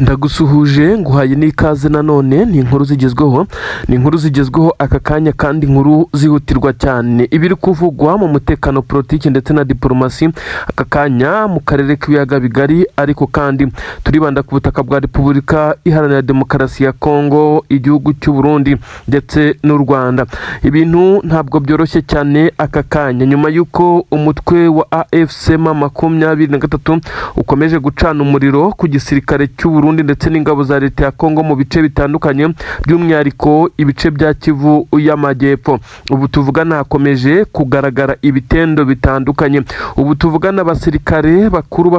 Ndagusuhuje nguhaye n'ikaze nanone ni inkuru zigezweho aka kanya kandi inkuru zihutirwa cyane ibiri kuvugwa mu mutekano politiki ndetse na diplomasi aka kanya mu karere k'ibiyaga bigari ariko kandi turibanda ku butaka bwa Repubulika Iharanira Demokarasi ya Kongo, igihugu cy'u Burundi ndetse n'u Rwanda. Ibintu ntabwo byoroshye cyane aka kanya nyuma y'uko umutwe wa AFC M23 ukomeje gucana umuriro ku gisirikare cy'u Burundi ndetse n'ingabo za leta ya Kongo mu bice bitandukanye by'umwihariko ibice bya Kivu y'Amajyepfo. Ubu tuvugana hakomeje kugaragara ibitendo bitandukanye. Ubu tuvugana abasirikare bakuru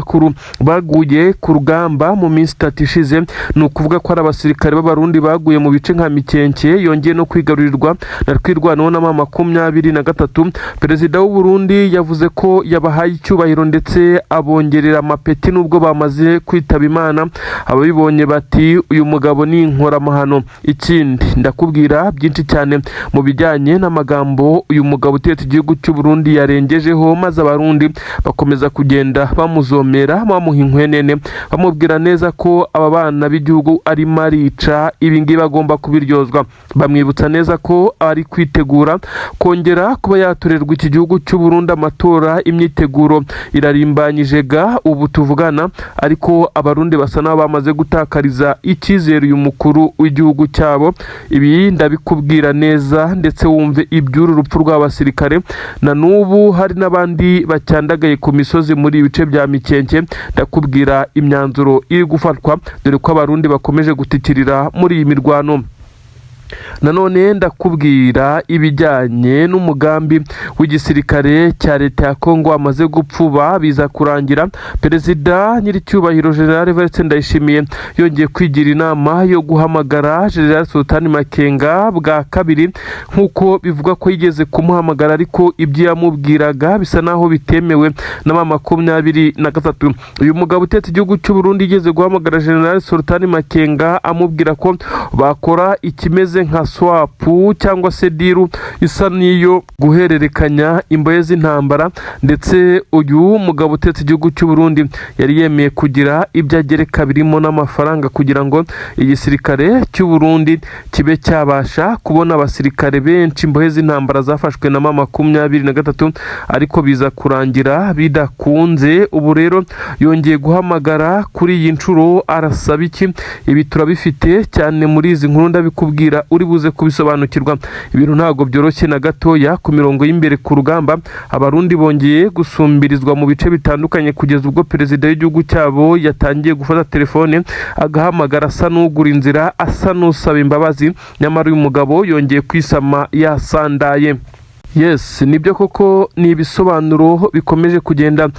baguye ku rugamba mu minsi 3 ishize, ni ukuvuga ko ari abasirikare b'abarundi baguye mu bice nka Mikenke yongeye no kwigarurirwa na twirwanaho na M23. Perezida w'u Burundi yavuze ko yabahaye icyubahiro ndetse abongerera amapeti nubwo bamaze kwitaba Imana. Ababibonye bati uyu mugabo ni inkoramahano. Ikindi ndakubwira byinshi cyane mu bijyanye n'amagambo uyu mugabo utetse igihugu cy'u Burundi yarengejeho, maze abarundi bakomeza kugenda bamuzomera bamuha inkwenene bamubwira neza ko aba bana b'igihugu ari marica, ibi ngibi bagomba kubiryozwa. Bamwibutsa neza ko ari kwitegura kongera kuba yatorerwa iki gihugu cy'u Burundi amatora. Imyiteguro irarimbanyije ubu tuvugana, ariko abarundi basa n'abo bamaze gutakariza icyizere uyu mukuru w'igihugu cyabo. Ibi ndabikubwira neza ndetse wumve iby'uru rupfu rw'abasirikare. Na n'ubu hari n'abandi bacyandagaye ku misozi muri ibice bya Mikenke. Ndakubwira imyanzuro iri gufatwa dore ko abarundi bakomeje gutitirira muri iyi mirwano. Nanone ndakubwira ibijyanye n'umugambi w'igisirikare cya leta ya Kongo amaze gupfuba biza kurangira. Perezida nyiricyubahiro General Evariste Ndayishimiye yongeye kwigira inama yo guhamagara General Sultan Makenga bwa kabiri, nkuko bivuga ko yigeze kumuhamagara ariko ibyo yamubwiraga bisa naho bitemewe na M23. Uyu mugabo utetse igihugu cy'u Burundi yigeze guhamagara General Sultan Makenga amubwira ko bakora ikimeze nka swapu cyangwa se diru isa niyo guhererekanya imbohe z'intambara, ndetse uyu mugabo utetse igihugu cy'u Burundi yari yemeye kugira ibyo agereka birimo n'amafaranga kugira ngo igisirikare cy'u Burundi kibe cyabasha kubona abasirikare benshi imbohe z'intambara zafashwe na M23, ariko biza kurangira bidakunze. Ubu rero yongeye guhamagara kuri iyi nshuro arasaba iki? Ibi turabifite cyane muri izi nkuru ndabikubwira uri buze kubisobanukirwa. Ibintu ntago byoroshye na gatoya ku mirongo y'imbere ku rugamba. Abarundi bongeye gusumbirizwa mu bice bitandukanye kugeza ubwo perezida w'igihugu cyabo yatangiye gufata telefone agahamagara asa n'ugura inzira, asa n'usaba imbabazi, nyamara uyu mugabo yongeye kwisama yasandaye. Yes, nibyo koko ni ibisobanuro bikomeje kugenda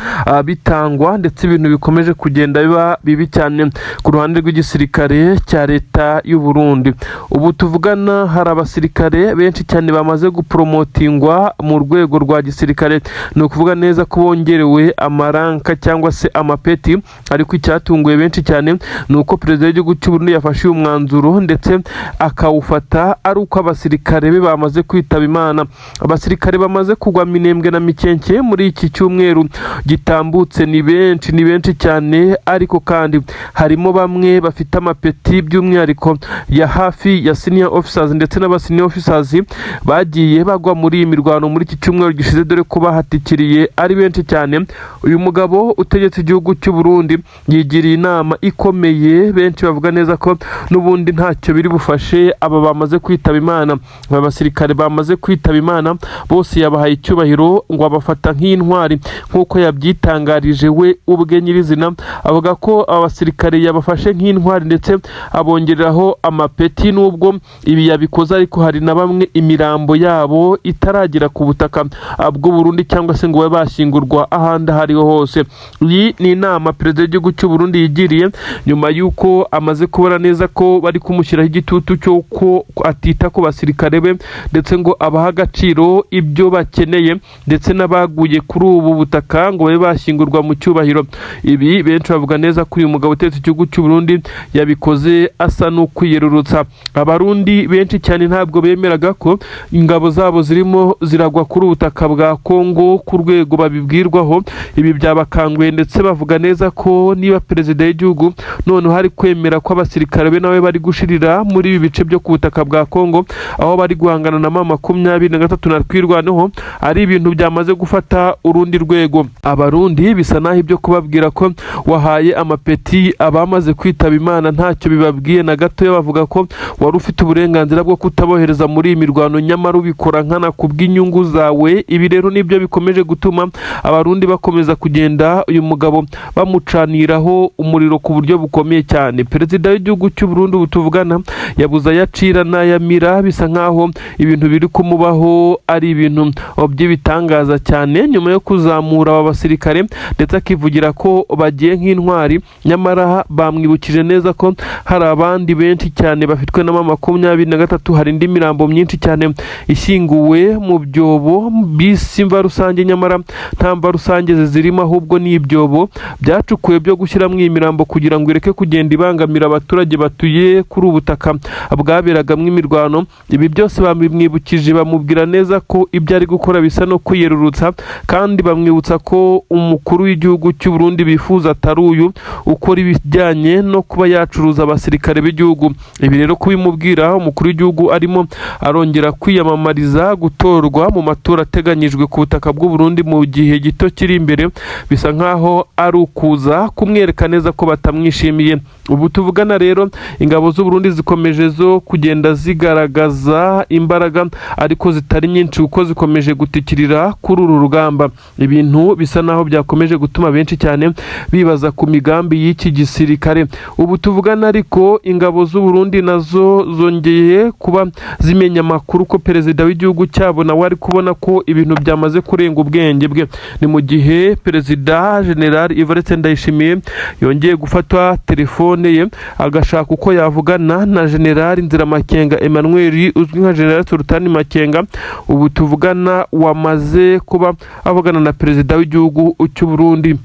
bitangwa ndetse ibintu bikomeje kugenda biba bibi cyane ku ruhande rw'igisirikare cya leta y'u Burundi. Ubu tuvugana hari abasirikare benshi cyane bamaze gupromotingwa mu rwego rwa gisirikare, ni ukuvuga neza ko bongerewe amaranka cyangwa se amapeti, ariko icyatunguye benshi cyane ni uko perezida w'igihugu cy'u Burundi yafashe uyu mwanzuro ndetse akawufata ari uko abasirikare be bamaze kwitaba Imana. Abasirikare bamaze kugwa Minembwe na Mikenke muri iki cyumweru gitambutse ni benshi cyane, ariko kandi harimo bamwe bafite amapeti by'umwihariko ya hafi ya senior officers ndetse n'aba senior officers bagiye bagwa muri iyi mirwano muri iki cyumweru gishize, dore ko bahatikiriye ari benshi cyane. Uyu mugabo utegetse igihugu cy'u Burundi yigiriye inama ikomeye, benshi bavuga neza ko n'ubundi ntacyo biri bufashe aba bamaze kwitaba Imana. Aba basirikare bamaze kwitaba Imana bose yabahaye icyubahiro ngo abafata nk'intwari nk'uko yabyitangarije we ubwe nyirizina. Avuga ko abasirikare yabafashe nk'intwari ndetse abongereraho amapeti, nubwo ibi yabikoze ariko hari na bamwe imirambo yabo itaragera ku butaka bw'u Burundi cyangwa se ngo babe bashyingurwa ahandi aho ariho hose. Iyi ni inama perezida w'igihugu cy'u Burundi yigiriye nyuma y'uko amaze kubona neza ko bari kumushyiraho igitutu cyo ko atita ku basirikare be ndetse ngo abaha agaciro ko ibyo bakeneye ndetse n'abaguye kuri ubu butaka ngo babe bashyingurwa mu cyubahiro. Ibi benshi bavuga neza ko uyu mugabo utetse igihugu cy'u Burundi yabikoze asa n'ukwiyerurutsa. Abarundi benshi cyane ntabwo bemeraga ko ingabo zabo zirimo ziragwa kuri ubutaka bwa Kongo ku rwego babibwirwaho. Ibi byabakanguye ndetse bavuga neza ko niba perezida w'igihugu none hari kwemera ko abasirikare be nawe bari gushirira muri ibi bice byo ku butaka bwa Kongo aho bari guhangana na M23 na twirwaneho, ari ibintu byamaze gufata urundi rwego. Abarundi bisa naho ibyo kubabwira ko wahaye amapeti abamaze kwitaba Imana ntacyo bibabwiye na gato. Bavuga ko wari ufite uburenganzira bwo kutabohereza muri iyi mirwano nyamara ubikora nkana kubw'inyungu zawe. Ibi rero nibyo bikomeje gutuma abarundi bakomeza kugenda uyu mugabo bamucaniraho umuriro ku buryo bukomeye cyane. Perezida w'igihugu cy'u Burundi ubutuvugana yabuza yacira n'ayamira, bisa nkaho ibintu biri kumubaho ari ibintu by'ibitangaza cyane nyuma yo kuzamura aba basirikare ndetse akivugira ko bagiye nk'intwari, nyamara bamwibukije neza ko hari abandi benshi cyane bafitwe na M23. Hari indi mirambo myinshi cyane ishyinguwe mu byobo bisi mva rusange, nyamara nta mva rusange zirimo ahubwo ni ibyobo byacukuwe byo gushyiramo iyi mirambo kugira ngo ireke kugenda ibangamira abaturage batuye kuri ubu butaka bwaberagamo imirwano. Ibi byose bamwibukije, bamubwira neza ko ibyo ari gukora bisa no kwiyerurutsa, kandi bamwibutsa ko umukuru w'igihugu cy'u Burundi bifuza atari uyu ukora ibijyanye no kuba yacuruza abasirikare b'igihugu. Ibi rero kubimubwira umukuru w'igihugu arimo arongera kwiyamamariza gutorwa mu matora ateganyijwe ku butaka bw'u Burundi mu gihe gito kiri imbere, bisa nkaho ari ukuza kumwereka neza ko batamwishimiye. Ubu tuvugana rero ingabo z'u Burundi zikomeje zo kugenda zigaragaza imbaraga ariko zitari nyinshi kuko zikomeje gutikirira kuri uru rugamba. Ibintu bisa naho byakomeje gutuma benshi cyane bibaza ku migambi y'iki gisirikare. Ubu tuvugana ariko ingabo z'u Burundi nazo zongeye kuba zimenya amakuru ko perezida w'igihugu cyabo nawe ari kubona ko ibintu byamaze kurenga ubwenge bwe. Ni mu gihe perezida General Evariste Ndayishimiye yongeye gufatwa telefone ye agashaka uko yavugana na General Nziramakenga Emmanuel uzwi nka General Sultan Makenga. Ubu tuvugana wamaze kuba avugana na perezida w'igihugu cy'u Burundi.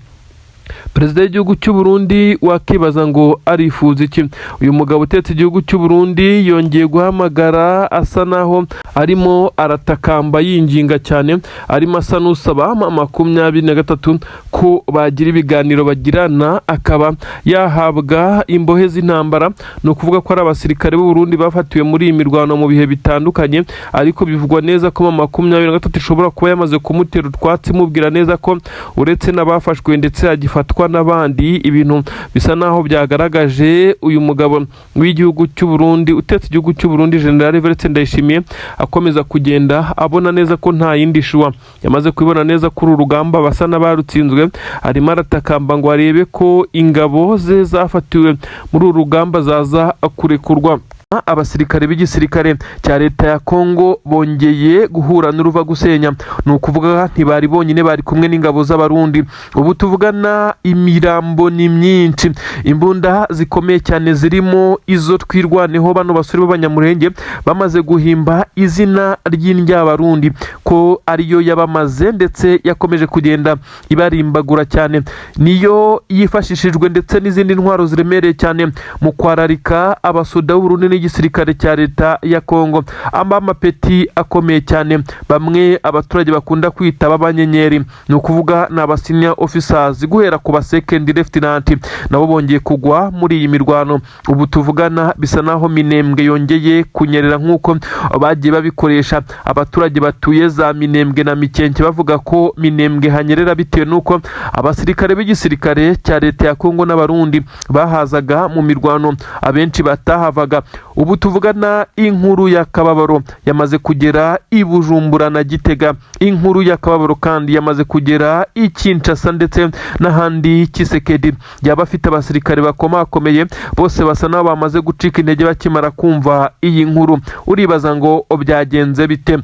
Perezida w'igihugu cy'u Burundi wakibaza ngo arifuza iki? Uyu mugabo utetse igihugu cy'u Burundi yongeye guhamagara asa naho arimo aratakamba yinginga cyane, arimo asa n'usaba M23 ko bagira ibiganiro bagirana akaba yahabwa imbohe z'intambara. No kuvuga ko ari abasirikare b'u Burundi bafatiwe muri iyi mirwano mu bihe bitandukanye, ariko bivugwa neza ko M23 ishobora kuba yamaze kumutera utwatsi, mubwira neza ko uretse n'abafashwe ndetse agifatwa n'abandi. Ibintu bisa naho byagaragaje uyu mugabo w'igihugu cy'u Burundi utetse igihugu cy'u Burundi General Evariste Ndayishimiye akomeza kugenda abona neza ko nta yindi shuwa, yamaze kubibona neza kuri urugamba basa n'abarutsinzwe. Arimo aratakamba ngo arebe ko ingabo ze zafatiwe muri uru rugamba zaza kurekurwa. Abasirikare b'igisirikare cya leta ya Kongo bongeye guhura n'uruva gusenya. Ni ukuvuga ntibari bonyine, bari kumwe n'ingabo z'abarundi. Ubu tuvugana imirambo ni myinshi, imbunda zikomeye cyane zirimo izo twirwaneho bano basore b'abanyamurenge bamaze guhimba izina ry'indyabarundi ko ariyo yabamaze ndetse yakomeje kugenda ibarimbagura cyane. Niyo yifashishijwe ndetse n'izindi ntwaro ziremereye cyane mu kwararika abasoda b'Uburundi igisirikare cya leta ya Kongo. Amapeti akomeye cyane bamwe abaturage bakunda kwita b'abanyenyeri, ni ukuvuga ni aba senior officers guhera ku ba second lieutenant, nabo bongeye kugwa muri iyi mirwano. Ubu tuvugana bisa naho Minembwe yongeye kunyerera nk'uko bagiye babikoresha. Abaturage batuye za Minembwe na Mikenke bavuga ko Minembwe hanyerera bitewe nuko abasirikare b'igisirikare cya leta ya Kongo n'abarundi bahazaga mu mirwano, abenshi batahavaga. Ubu tuvugana inkuru ya kababaro yamaze kugera i Bujumbura na Gitega. Inkuru ya kababaro kandi yamaze kugera i Kinshasa ndetse n'ahandi. Kisekedi yaba afite abasirikare bakomakomeye, bose basa n'abo bamaze gucika intege bakimara kumva iyi nkuru. Uribaza ngo byagenze bite?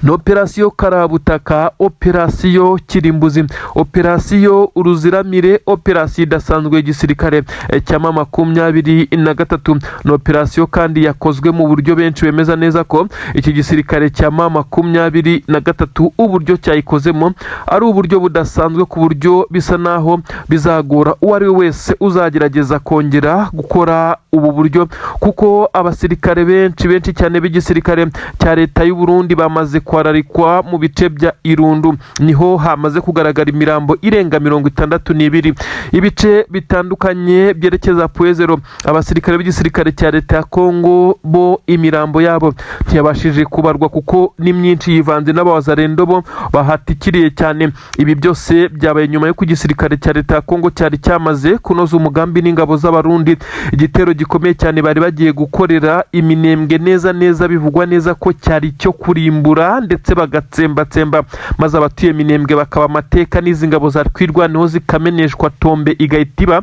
ni operasiyo karabutaka, operasiyo kirimbuzi, operasiyo uruziramire, operasiyo idasanzwe y'igisirikare cya M23. ni operasiyo kandi yakozwe mu buryo benshi bemeza neza ko iki gisirikare cya M23 uburyo cyayikozemo ari uburyo budasanzwe, ku buryo bisa naho bizagora uwo ari we wese uzagerageza kongera gukora ubu buryo, kuko abasirikare benshi cyane b'igisirikare cya leta y'u Burundi bamaze kwararikwa mu bice bya Irundu. Niho hamaze kugaragara imirambo irenga 62. Ibice bitandukanye byerekeza Puezero, abasirikare b'igisirikare cya leta ya Kongo bo imirambo yabo ntiyabashije kubarwa kuko ni myinshi, yivanze n'abazarendo bo bahatikiriye cyane. Ibi byose byabaye nyuma yo ku gisirikare cya leta ya Kongo cyari cyamaze kunoza umugambi n'ingabo z'abarundi, igitero gikomeye cyane bari bagiye gukorera Iminembwe, neza bivugwa neza ko cyari cyo kurimbura ndetse bagatsembatsemba, maze abatuye Minembwe bakaba amateka, n'izi ngabo za twirwaneho zikameneshwa tombe igahitiba.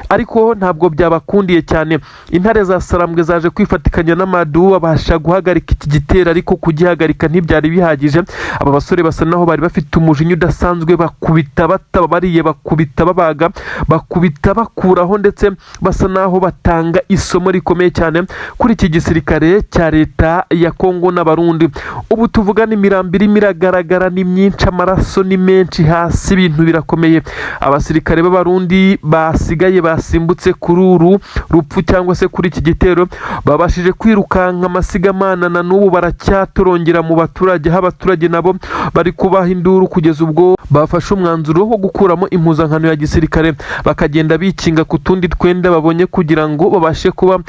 Ariko ntabwo byabakundiye cyane. Intare za Sarambwe zaje kwifatikanya n'amadu babasha guhagarika iki gitero, ariko kugihagarika ntibyari bihagije. Aba basore basa naho bari bafite umujinya udasanzwe, bakubita batabariye, bakubita babaga, bakubita bakuraho, ndetse basa naho batanga isomo rikomeye cyane kuri iki gisirikare cya leta ya Kongo n'abarundi. Ubu tuvugana imirambo irimo iragaragara ni myinshi, amaraso ni menshi hasi, ibintu birakomeye. Abasirikare b'abarundi basigaye basimbutse kuri uru rupfu cyangwa se kuri iki gitero babashije kwirukanka amasigamana, na n'ubu baracyatorongera mu baturage, aho abaturage nabo bari kubaha induru kugeza ubwo bafashe umwanzuro wo gukuramo impuzankano ya gisirikare bakagenda bikinga ku tundi twenda babonye kugira ngo babashe kuba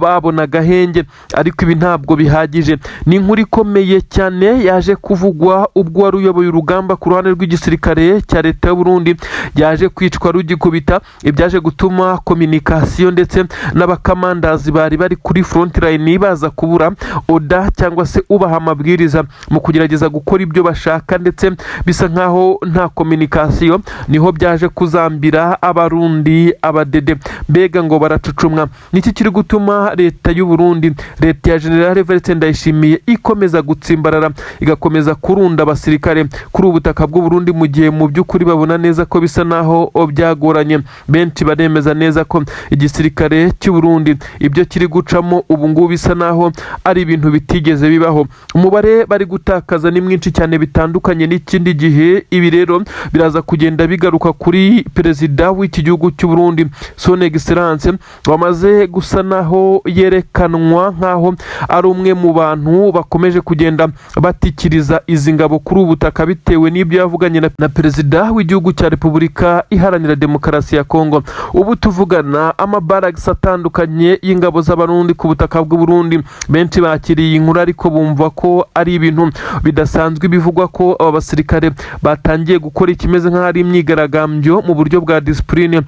babona agahenge. Ariko ibi ntabwo bihagije. Ni inkuru ikomeye cyane yaje kuvugwa ubwo wari uyoboye urugamba ku ruhande rw'igisirikare cya leta y'u Burundi yaje kwicwa rugikubita, ibyaje gutuma communication ndetse n'abakamandazi bari kuri front line baza kubura oda cyangwa se ubaha amabwiriza mu kugerageza gukora ibyo bashaka, ndetse bisa nkaho nta communication. Niho byaje kuzambira abarundi abadede, mbega ngo baracucumwa. Niki kiri gutuma leta y'u Burundi, leta ya General Evariste Ndayishimiye ikomeza gutsimbarara, igakomeza kurunda abasirikare kuri ubutaka bw'u Burundi, mu gihe mu by'ukuri babona neza ko bisa naho byagoranye. Benshi baremeza neza ko igisirikare cy'u Burundi ibyo kiri gucamo ubu ngubu bisa naho ari ibintu bitigeze bibaho. Umubare bari gutakaza ni mwinshi cyane, bitandukanye n'ikindi gihe. Ibi rero biraza kugenda bigaruka kuri perezida w'iki gihugu cy'u Burundi, Son Excellence, wamaze gusa naho yerekanwa nkaho ari umwe mu bantu bakomeje kugenda batikiriza izi ngabo kuri ubutaka, bitewe n'ibyo yavuganye na perezida w'igihugu cya Repubulika Iharanira Demokarasi ya Kongo. Ubu tuvugana amabaragisi atandukanye y'ingabo z'abarundi ku butaka bw'u Burundi, benshi bakiriye inkuru ariko bumva ko ari ibintu bidasanzwe. Bivugwa ko aba basirikare batangiye gukora ikimeze nk'aho ari imyigaragambyo mu buryo bwa discipline.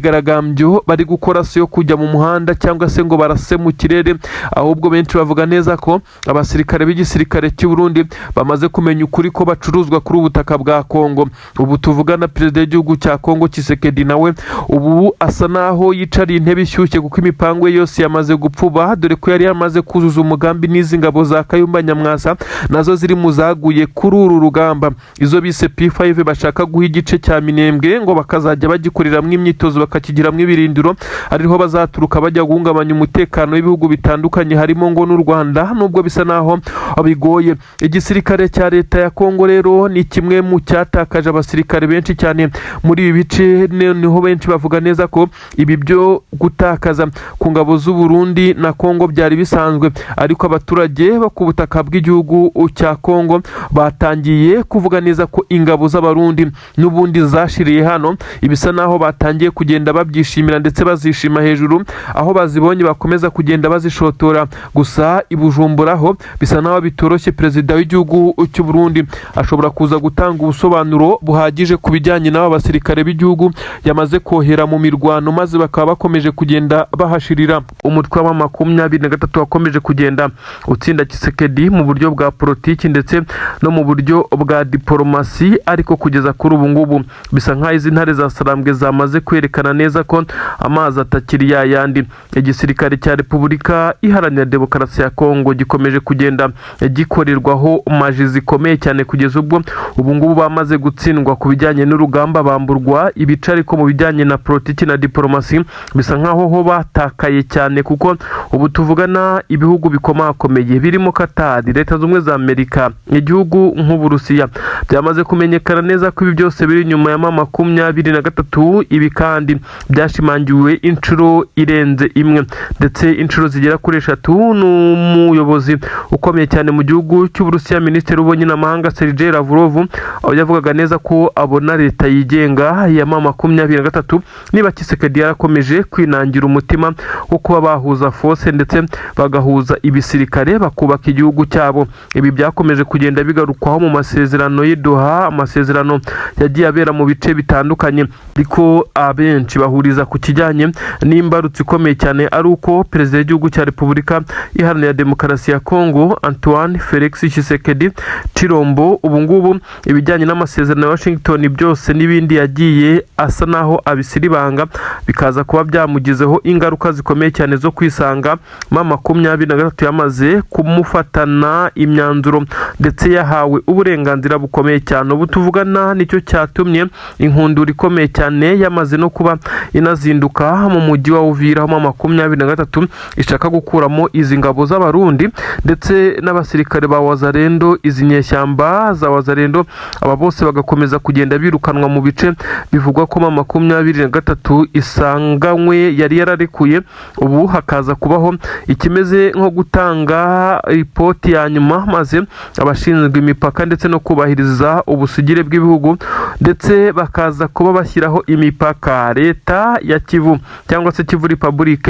Imyigaragambyo bari gukora si yo kujya mu muhanda cyangwa se ngo barase mu kirere, ahubwo benshi bavuga neza ko abasirikare b'igisirikare cy'u Burundi bamaze kumenya ukuri ko bacuruzwa kuri ubutaka bwa Kongo. Ubu tuvugana perezida w'igihugu cya Kongo Tshisekedi nawe ubu asa naho yicariye intebe ishyushye, kuko imipango ye yose yamaze gupfuba, dore ko yari yamaze kuzuza umugambi n'izi ngabo za Kayumba Nyamwasa nazo ziri mu zaguye kuri uru rugamba. Izo bise P5 bashaka guha igice cya Minembwe ngo bakazajya bagikoreramwo imyitozo bakakigiramwo ibirindiro, ariho bazaturuka bajya guhungabanya umutekano w'ibihugu bitandukanye harimo ngo n'u Rwanda, nubwo bisa naho bigoye. Igisirikare cya leta ya Kongo rero ni kimwe mu cyatakaje abasirikare benshi cyane muri ibi bice. Niho benshi bavuga neza ko ibi byo gutakaza ku ngabo z'u Burundi na Kongo byari bisanzwe, ariko abaturage bo ku butaka bw'igihugu cya Kongo batangiye kuvuga neza ko ingabo z'abarundi n'ubundi zashiriye hano. Ibisa naho batangiye kugenda babyishimira ndetse bazishima hejuru, aho bazibonye bakomeza kugenda bazishotora. Gusa i Bujumbura ho bisa naho bitoroshye. Perezida w'igihugu cy'u Burundi ashobora kuza gutanga ubusobanuro buhagije ku bijyanye n'aba basirikare b'igihugu yamaze kohera mu mirwano, maze bakaba bakomeje kugenda bahashirira. umutwe wa 23 wakomeje kugenda utsinda Tshisekedi mu buryo bwa politiki ndetse no mu buryo bwa diplomasi, ariko kugeza kuri ubu ngubu bisa nkaho izi ntare za Sarambwe zamaze kwerekana neza ko amazi atakiri yayandi. Igisirikare cya Repubulika Iharanira Demokarasi ya Kongo gikomeje kugenda gikorerwaho maji zikomeye cyane kugeza ubwo ubu ngubu bamaze gutsindwa ku bijyanye n'urugamba, bamburwa ibice, ariko mu bijyanye na politiki na diplomasi bisa nkaho ho batakaye cyane, kuko ubu tuvugana ibihugu bikomakomeye birimo Qatar, Leta Zunze Ubumwe za Amerika, igihugu nk'Uburusiya byamaze kumenyekana neza ko ibi byose biri nyuma ya 23. Ibi kandi byashimangiwe inshuro irenze imwe ndetse inshuro zigera kuri 3 n'umuyobozi ukomeye cyane mu gihugu cy'Uburusiya, Minisitiri w'Ububanyi n'Amahanga Sergei Lavrov, aho yavugaga neza ko abona leta yigenga ya 23 niba Tshisekedi yarakomeje kwinangira umutima wo kuba bahuza force ndetse bagahuza ibisirikare bakubaka igihugu cyabo. Ibi byakomeje kugenda bigarukwaho mu masezerano y'Doha, amasezerano yagiye abera mu bice bitandukanye, ariko abenshi bahuriza ku kijyanye n'imbarutso ikomeye cyane ari uko perezida w'igihugu cya Repubulika Iharanira Demokarasi ya Kongo Antoine Felix Tshisekedi Chilombo ubu ngubu ibijyanye n'amasezerano ya Washington byose n'ibindi yagiye asa naho abisiribanga, bikaza kuba byamugizeho ingaruka zikomeye cyane zo kwisanga 23 yamaze kumufatana imyanzuro ndetse yahawe uburenganzira bukomeye cyane. Ubu tuvugana nicyo cyatumye inkundura ikomeye cyane yamaze no kuba inazinduka mu mujyi wa Uvira mu 23 ishaka gukuramo izi ngabo z'abarundi ndetse n'abasirikare ba Wazalendo, izi nyeshyamba za Wazalendo, aba bose bagakomeza kugenda birukanwa mu bice bivugwa ko 23 isanganywe yari yararekuye. Ubu hakaza kubaho ikimeze nko gutanga ripoti ya nyuma, maze abashinzwe imipaka ndetse no kubahiriza ubusugire bw'ibihugu ndetse bakaza kuba bashyiraho imipaka. Leta ya Kivu cyangwa se Kivu Republic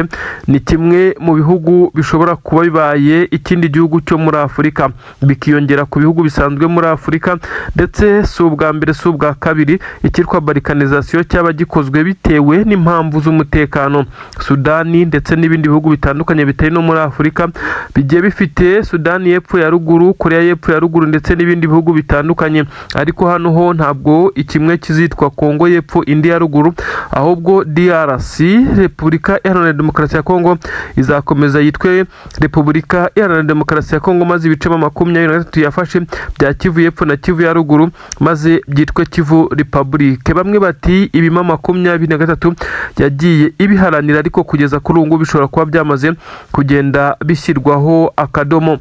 ni kimwe mu bihugu bishobora kuba bibaye ikindi gihugu cyo muri Afurika, bikiyongera ku bihugu bisanzwe muri Afurika, ndetse si ubwa mbere si ubwa kabiri ikitwa balkanization cyaba gikozwe bitewe n'impamvu z'umutekano. Sudani ndetse n'ibindi bihugu bitandukanye bitari no muri Afurika bigiye bifite Sudani y'Epfo ya ruguru, Korea y'Epfo ya ruguru ndetse n'ibindi bihugu bitandukanye, ariko hano ho ntabwo ikimwe kizitwa Kongo y'Epfo indi ya ruguru, ahubwo DRC Repubulika Iharanira Demokarasi ya Kongo izakomeza yitwe Repubulika Iharanira Demokarasi ya Kongo, maze ibice 23 yafashe bya Kivu y'Epfo na Kivu ya ruguru maze byitwe Kivu Republic. Bamwe bati ibi 23 yagiye ibiharanira, ariko kugeza kuri ubu bishobora kuba byamaze kugenda bishyirwaho akadomo.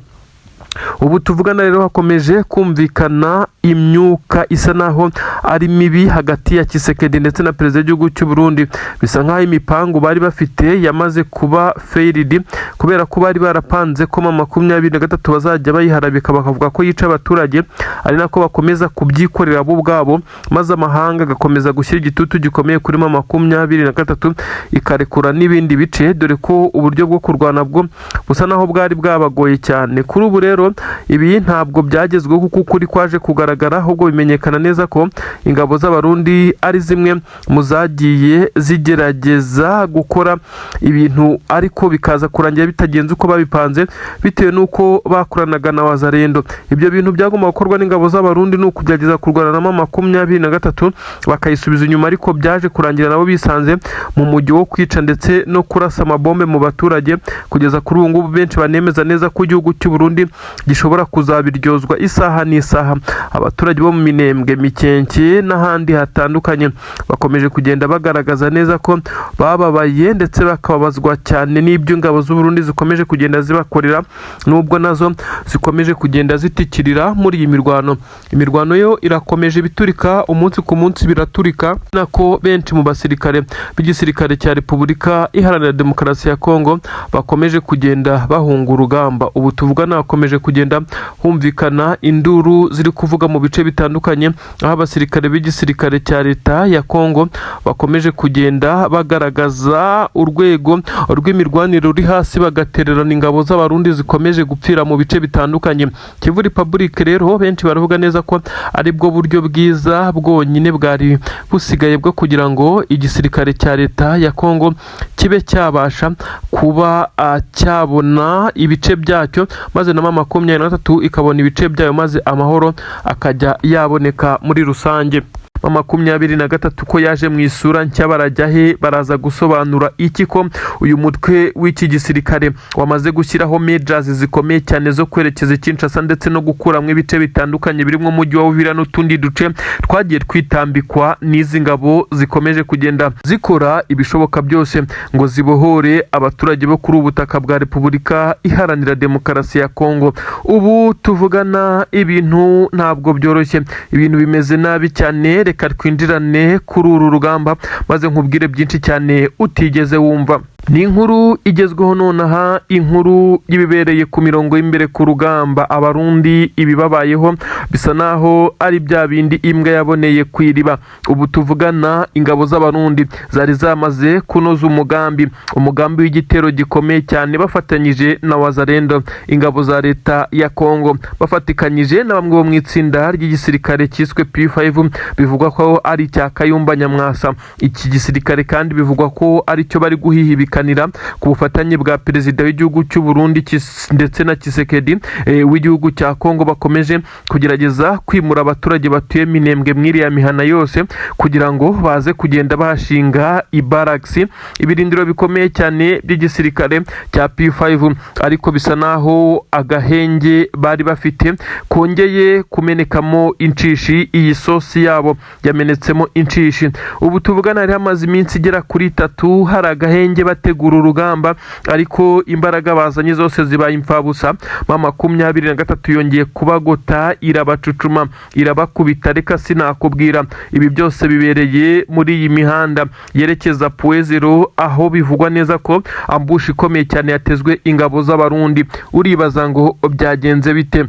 Ubu tuvugana rero hakomeje kumvikana imyuka isa naho ari mibi hagati ya Tshisekedi ndetse na perezida w'igihugu cy'u Burundi. Bisa nkaho imipango bari bafite yamaze kuba failed, kubera ko bari barapanze ko 23 bazajya bayiharabika bakavuga ko yica abaturage, ari nako bakomeza kubyikorera bo ubwabo, maze amahanga agakomeza gushyira igitutu gikomeye kuri 23 ikarekura n'ibindi bice, dore ko uburyo bwo kurwana bwo busa naho bwari bwabagoye cyane. Kuri ubu rero ibi ntabwo byagezweho kuko kuri kwaje kugaragara, ahubwo bimenyekana neza ko ingabo z'abarundi ari zimwe mu zagiye zigerageza gukora ibintu, ariko bikaza kurangira bitagenze uko babipanze bitewe n'uko bakoranaga na Wazalendo. Ibyo bintu byagomba gukorwa n'ingabo z'abarundi ni ukugerageza kurwana na 23 bakayisubiza inyuma, ariko byaje kurangira nabo bisanze mu mujyi wo kwica ndetse no kurasa amabombe mu baturage. Kugeza kuri ubu ngubu benshi banemeza neza ko igihugu cy'u Burundi gishobora kuzabiryozwa isaha n'isaha. Abaturage bo mu Minembwe, Mikenke n'ahandi hatandukanye bakomeje kugenda bagaragaza neza ko bababaye ndetse bakababazwa cyane n'ibyo ingabo z'u Burundi zikomeje kugenda zibakorera, nubwo nazo zikomeje kugenda zitikirira muri iyi mirwano. Imirwano yo irakomeje biturika, umunsi ku munsi biraturika, nako benshi mu basirikare b'igisirikare cya Repubulika Iharanira Demokarasi ya Kongo bakomeje kugenda bahunga urugamba. Ubu tuvugana bakomeje kugenda humvikana induru ziri kuvuga mu bice bitandukanye, aho abasirikare b'igisirikare cya leta ya Kongo bakomeje kugenda bagaragaza urwego rw'imirwanire ruri hasi, bagatererana ingabo z'abarundi zikomeje gupfira mu bice bitandukanye. Kivu Republic rero benshi baravuga neza ko ari bwo buryo bwiza bwonyine bwari busigaye bwo kugira ngo igisirikare cya leta ya Kongo kibe cyabasha kuba cyabona ibice byacyo, maze na 23 ikabona ibice byayo, maze amahoro akajya yaboneka muri rusange. 23 ko yaje mu isura nshya, barajya he, baraza gusobanura iki ko uyu mutwe w'iki gisirikare wamaze gushyiraho majors zikomeye cyane zo kwerekeza Kinshasa ndetse no gukuramwe ibice bitandukanye birimo umujyi wa Uvira n'utundi duce twagiye twitambikwa n'izi ngabo zikomeje kugenda zikora ibishoboka byose ngo zibohore abaturage bo kuri ubutaka bwa Repubulika Iharanira Demokarasi ya Kongo. Ubu tuvugana ibintu ntabwo byoroshye, ibintu bimeze nabi cyane. Reka twinjirane kuri uru rugamba maze nkubwire byinshi cyane utigeze wumva. Ni inkuru igezweho nonaha, inkuru yibibereye ku mirongo y'imbere ku rugamba. Abarundi ibibabayeho bisa naho ari bya bindi imbwa yaboneye kwiriba. Ubu tuvugana ingabo z'abarundi zari zamaze kunoza umugambi w'igitero gikomeye cyane bafatanyije na Wazalendo, ingabo za leta ya Kongo bafatikanyije na bamwe bo mu itsinda ry'igisirikare cyiswe P5 bivugwa ko ari cya Kayumba Nyamwasa. Iki gisirikare kandi bivugwa ko ari cyo bari guhihibikanira ku bufatanye bwa perezida w'igihugu cy'u Burundi ndetse na Tshisekedi w'igihugu cya Kongo, bakomeje kugerageza kwimura abaturage batuye Minembwe mwiriya mihana yose kugira ngo baze kugenda bahashinga ibaraksi, ibirindiro bikomeye cyane by'igisirikare cya P5. Ariko bisa naho agahenge bari bafite kongeye kumenekamo inshishi, iyi sosi yabo yamenetsemo inshishi. Ubu tuvugana hari hamaze iminsi igera kuri 3 hari agahenge bategura urugamba, ariko imbaraga bazanye zose zibaye imfabusa. 23 yongeye kubagota, irabacucuma, irabakubita. Reka sinakubwira, ibi byose bibereye muri iyi mihanda yerekeza Puezero, aho bivugwa neza ko ambush ikomeye cyane yatezwe ingabo z'abarundi. Uribaza ngo byagenze bite?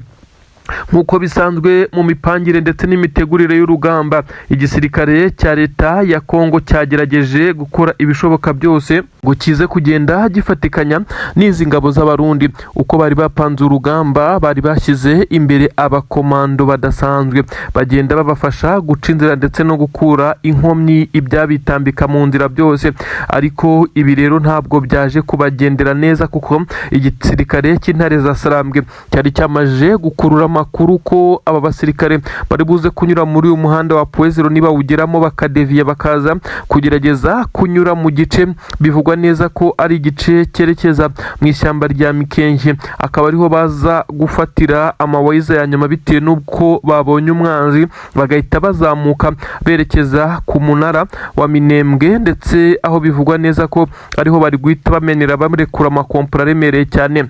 Nkuko bisanzwe mu mipangire ndetse n'imitegurire y'urugamba, igisirikare cya leta ya Kongo cyagerageje gukora ibishoboka byose ngo kize kugenda gifatikanya n'izi ngabo z'abarundi. Uko bari bapanze urugamba, bari bashyize imbere abakomando badasanzwe bagenda babafasha guca inzira ndetse no gukura inkomyi ibyabitambika mu nzira byose. Ariko ibi rero ntabwo byaje kubagendera neza, kuko igisirikare cy'intare za Sarambwe cyari cyamaje gukurura amakuru ko aba basirikare bari buze kunyura muri uyu muhanda wa Puezero, niba ugeramo bakadeviye bakaza kugerageza kunyura mu gice bivugwa neza ko ari igice cyerekeza mu ishyamba rya Mikenke, akaba ariho baza gufatira amawayiza ya nyuma bitewe n'uko babonye umwanzi, bagahita bazamuka berekeza ku munara wa Minembwe, ndetse aho bivugwa neza ko ariho bari guhita bamenera bamurekura amakompora aremereye cyane.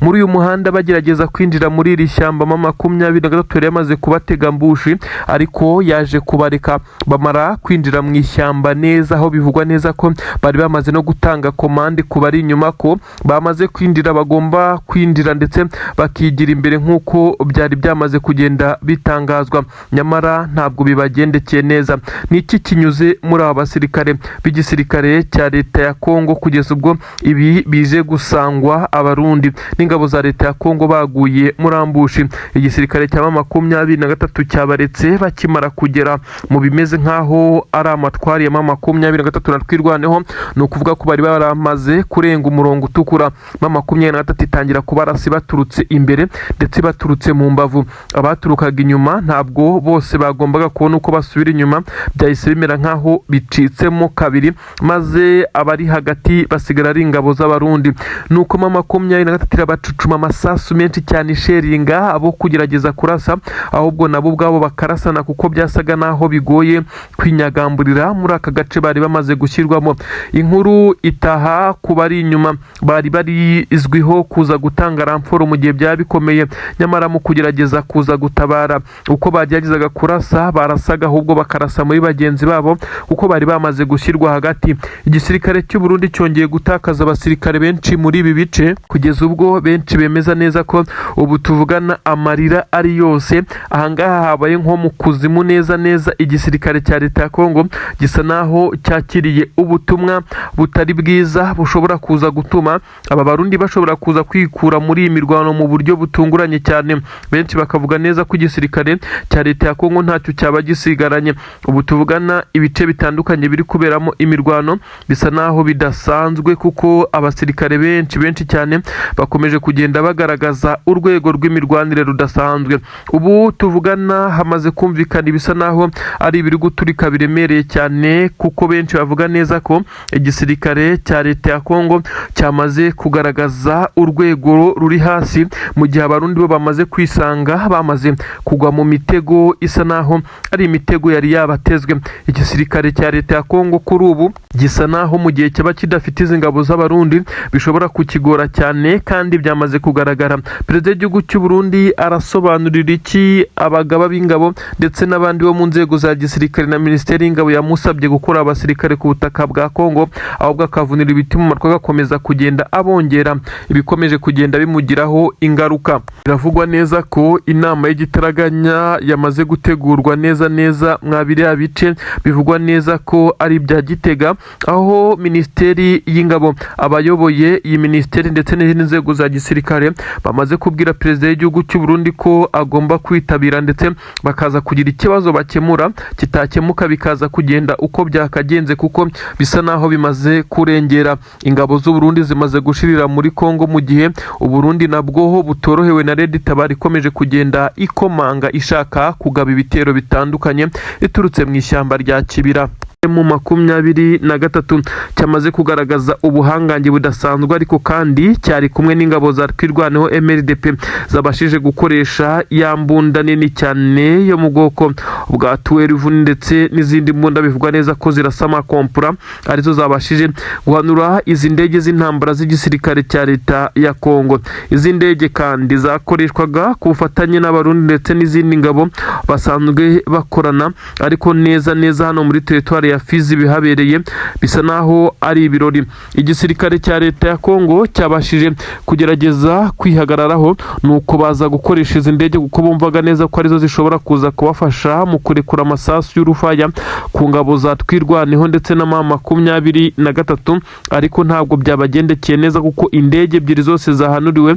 Muri uyu muhanda bagerageza kwinjira muri iri shyamba, 23 yamaze kubatega mbushi, ariko yaje kubareka bamara kwinjira mu ishyamba neza, aho bivugwa neza ko bari bamaze no gutanga komande ku bari inyuma ko bamaze kwinjira, bagomba kwinjira ndetse bakigira imbere nk'uko byari byamaze kugenda bitangazwa. Nyamara ntabwo bibagendekeye neza. Niki kinyuze muri aba basirikare b'igisirikare cya leta ya Kongo kugeza ubwo ibi bije gusangwa abarundi n'ingabo za leta ya Kongo baguye muri ambushi? Igisirikare cya 23 cyabaretse bakimara kugera mu bimeze nkaho ari amatwari ya 23 na twirwaneho. Ni ukuvuga ko bari baramaze kurenga umurongo utukura. 23 itangira kubarasi baturutse imbere ndetse baturutse mu mbavu. Abaturukaga inyuma ntabwo bose bagombaga kubona uko basubira inyuma, byahise bimera nkaho bicitsemo kabiri, maze abari hagati basigara ari ingabo z'abarundi. Nuko 23 bacucuma amasasu menshi cyane sheringa abo kugerageza kurasa, ahubwo nabo ubwabo bakarasana, kuko byasaga naho bigoye kwinyagamburira muri aka gace bari bamaze gushyirwamo. Inkuru itaha ku bari inyuma, bari barizwiho kuza gutanga ramforo mu gihe byaba bikomeye, nyamara mu kugerageza kuza gutabara, uko bageragezaga kurasa barasaga ahubwo bakarasa muri bagenzi babo, kuko bari bamaze gushyirwa hagati. Igisirikare cy'u Burundi cyongeye gutakaza abasirikare benshi muri ibi bice, kugeza ubwo nubwo benshi bemeza neza ko ubu tuvugana amarira ari yose, ahangaha habaye nko mu kuzimu neza neza. Igisirikare cya leta ya Kongo gisa naho cyakiriye ubutumwa butari bwiza bushobora kuza gutuma aba barundi bashobora kuza kwikura muri iyi mirwano mu buryo butunguranye cyane. Benshi bakavuga neza ko igisirikare cya leta ya Kongo ntacyo cyaba gisigaranye. Ubu tuvugana ibice bitandukanye biri kuberamo imirwano bisa naho bidasanzwe, kuko abasirikare benshi cyane bakomeje kugenda bagaragaza urwego rw'imirwanire rudasanzwe. Ubu tuvugana hamaze kumvikana ibisa naho ari ibiri guturika biremereye cyane, kuko benshi bavuga neza ko igisirikare cya leta ya Kongo cyamaze kugaragaza urwego ruri hasi, mu gihe abarundi bo bamaze kwisanga bamaze kugwa mu mitego isa naho ari imitego yari yabatezwe. Igisirikare cya leta ya Kongo kuri ubu gisa naho mu gihe cyaba kidafite izi ngabo z'abarundi bishobora kukigora cyane, kandi byamaze kugaragara. Perezida w'igihugu cy'u Burundi arasobanurira iki abagaba b'ingabo ndetse n'abandi bo mu nzego za gisirikare na minisiteri y'ingabo yamusabye gukora abasirikare ku butaka bwa Kongo, ahubwo akavunira ibiti mu matwi agakomeza kugenda abongera ibikomeje kugenda bimugiraho ingaruka. Biravugwa neza ko inama y'igitaraganya yamaze gutegurwa neza mwa biriya bice bivugwa neza ko ari ibya Gitega, aho minisiteri y'ingabo, abayoboye iyi minisiteri ndetse n'izindi nzego za gisirikare bamaze kubwira perezida w'igihugu cy'u Burundi ko agomba kwitabira ndetse bakaza kugira ikibazo bakemura, kitakemuka bikaza kugenda uko byakagenze, kuko bisa naho bimaze kurengera. Ingabo z'u Burundi zimaze gushirira muri Kongo, mu gihe u Burundi nabwo butorohewe na Red Tabara ikomeje kugenda ikomanga ishaka kugaba ibitero bitandukanye iturutse mu ishyamba rya Kibira. Mu 23 cyamaze kugaragaza ubuhangange budasanzwe, ariko kandi cyari kumwe n'ingabo za twirwaneho MLDP zabashije gukoresha ya mbunda nini cyane yo mu bwoko bwa 12 ndetse n'izindi mbunda bivugwa neza ko zirasama kompura arizo zabashije guhanura izi ndege z'intambara z'igisirikare cya leta ya Kongo. Izi ndege kandi zakoreshwaga ku bufatanye n'abarundi ndetse n'izindi ngabo basanzwe bakorana, ariko neza hano muri territoire ya Fizi bihabereye bisa naho ari ibirori. Igisirikare cya leta ya Kongo cyabashije kugerageza kwihagararaho, nuko baza gukoresha izi ndege kuko bumvaga neza ko arizo zishobora kuza kubafasha mu kurekura amasasu y'urufaya ku ngabo za twirwaneho ndetse na 23, ariko ntabwo byabagendekeye neza kuko indege ebyiri zose zahanuriwe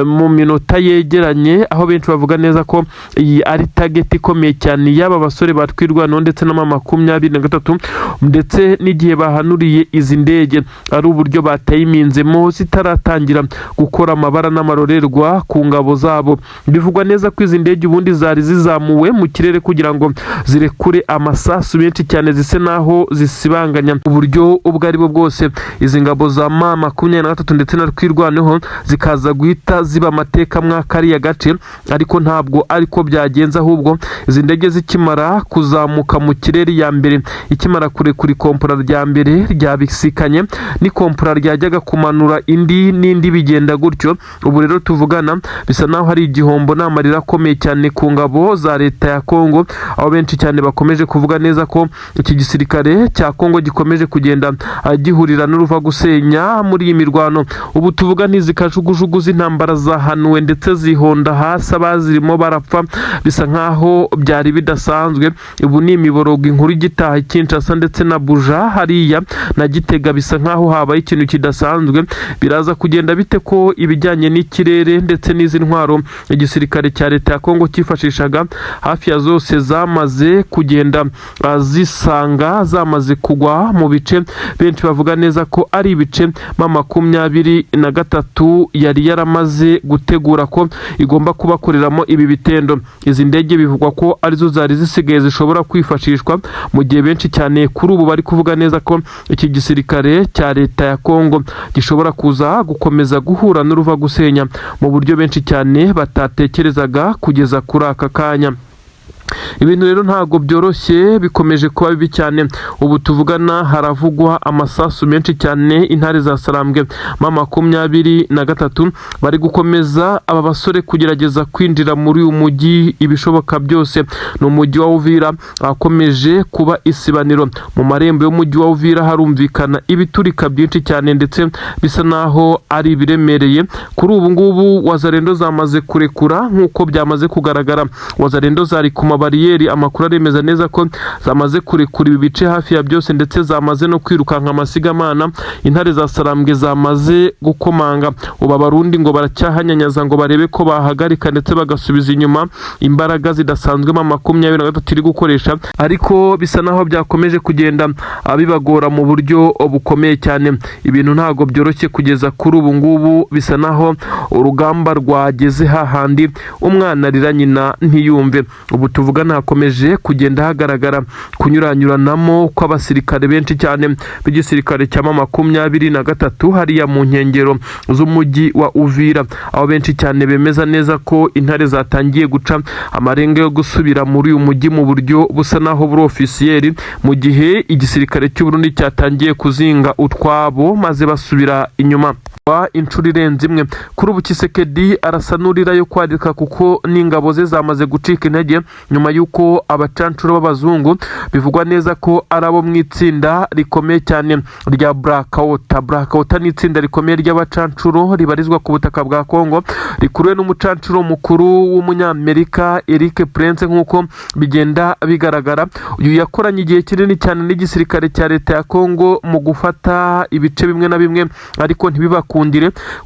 mu minota yegeranye, aho benshi bavuga neza ko iyi ari target ikomeye cyane y'aba basore ba twirwaneho ndetse na 23, ndetse n'igihe bahanuriye izi ndege ari uburyo batayiminzemo zitaratangira gukora amabara n'amarorerwa ku ngabo zabo. Bivugwa neza ko izi ndege ubundi zari zizamuwe mu kirere kugira ngo zirekure amasasu menshi cyane zise naho zisibanganya uburyo ubwo ari bwo bwose izi ngabo za 23 ndetse na twirwaneho zikaza guhita ziba amateka mwa kariya gace, ariko ntabwo ariko byagenza, ahubwo izi ndege zikimara kuzamuka mu kirere ya mbere, ikimara kurekura ikompora rya mbere ryabisikanye n'ikompora ryajyaga kumanura n'indi bigenda gutyo. Ubu rero tuvugana bisa naho hari igihombo n'amarira akomeye cyane ku ngabo za leta ya Kongo, aho benshi cyane bakomeje kuvuga neza ko iki gisirikare cya Kongo gikomeje kugenda gihurira n'uruva gusenya muri iyi mirwano. Ubu tuvuga ntizikajugujugu z'intambara zahanuwe ndetse zihonda hasi, abazirimo barapfa bisa nkaho byari bidasanzwe. Ubu ni imiborogo inkuru igitaha Kinshasa ndetse na Buja hariya na Gitega bisa nkaho habaye ikintu kidasanzwe. Biraza kugenda bite ko ibijyanye n'ikirere ndetse n'izi ntwaro igisirikare cya leta ya Kongo cyifashishaga hafi ya zose zamaze kugenda zisanga zamaze kugwa mu bice benshi bavuga neza ko ari ibice 23 yari yaramaze gutegura ko igomba kubakoreramo ibi bitendo. Izi ndege bivugwa ko arizo zari zisigaye zishobora kwifashishwa, mu gihe benshi cyane kuri ubu bari kuvuga neza ko iki gisirikare cya leta ya Kongo gishobora kuza gukomeza guhura n'uruva gusenya mu buryo benshi cyane batatekerezaga kugeza kuri aka kanya. ibintu rero ntago byoroshye, bikomeje kuba bibi cyane. Ubu tuvugana haravugwa amasasu menshi cyane. Intare za Sarambwe M23 bari gukomeza aba basore kugerageza kwinjira muri uyu mujyi ibishoboka byose. Ni umujyi wa Uvira akomeje kuba isibaniro. Mu marembo y'umujyi wa Uvira harumvikana ibiturika byinshi cyane ndetse bisa naho ari ibiremereye. Kuri ubu ngubu Wazalendo zamaze kurekura nk'uko byamaze kugaragara. Wazalendo zari ku mabariyeri, amakuru aremeza neza ko zamaze kurekura ibi bice hafi ya byose ndetse zamaze no kwirukanka amasigamana. Intare za Sarambwe zamaze gukomanga. Ubu Abarundi ngo baracyahanyanyaza ngo barebe ko bahagarika ndetse bagasubiza inyuma imbaraga zidasanzwe M23 iri gukoresha, ariko bisa naho byakomeje kugenda bibagora mu buryo bukomeye cyane. Ibintu ntago byoroshye kugeza kuri ubu ngubu, bisa naho urugamba rwageze hahandi umwana arira nyina ntiyumve. Ubu tuvugana hakomeje kugenda hagaragara kunyuranyuranamo kw'abasirikare benshi cyane b'igisirikare cya M23 hariya mu nkengero z'umujyi wa Uvira, aho benshi cyane bemeza neza ko intare zatangiye guca amarenga yo gusubira muri uyu mujyi mu buryo busa naho buri ofisiyeri, mu gihe igisirikare cy'u Burundi cyatangiye kuzinga utwabo maze basubira inyuma inshuro irenze imwe. Kuri ubu Tshisekedi arasa n'urira yo kwadika kuko n'ingabo ze zamaze gucika intege nyuma y'uko abacancuro b'abazungu bivugwa neza ko ari abo mu itsinda rikomeye cyane rya Blackwater. Blackwater ni itsinda rikomeye ry'abacancuro ribarizwa ku butaka bwa Kongo, rikuruwe n'umucancuro mukuru w'umunyamerika Eric Prince nk'uko bigenda bigaragara. Uyu yakoranye igihe kinini cyane n'igisirikare cya leta ya Kongo mu gufata ibice bimwe na bimwe, ariko ntibibakundire.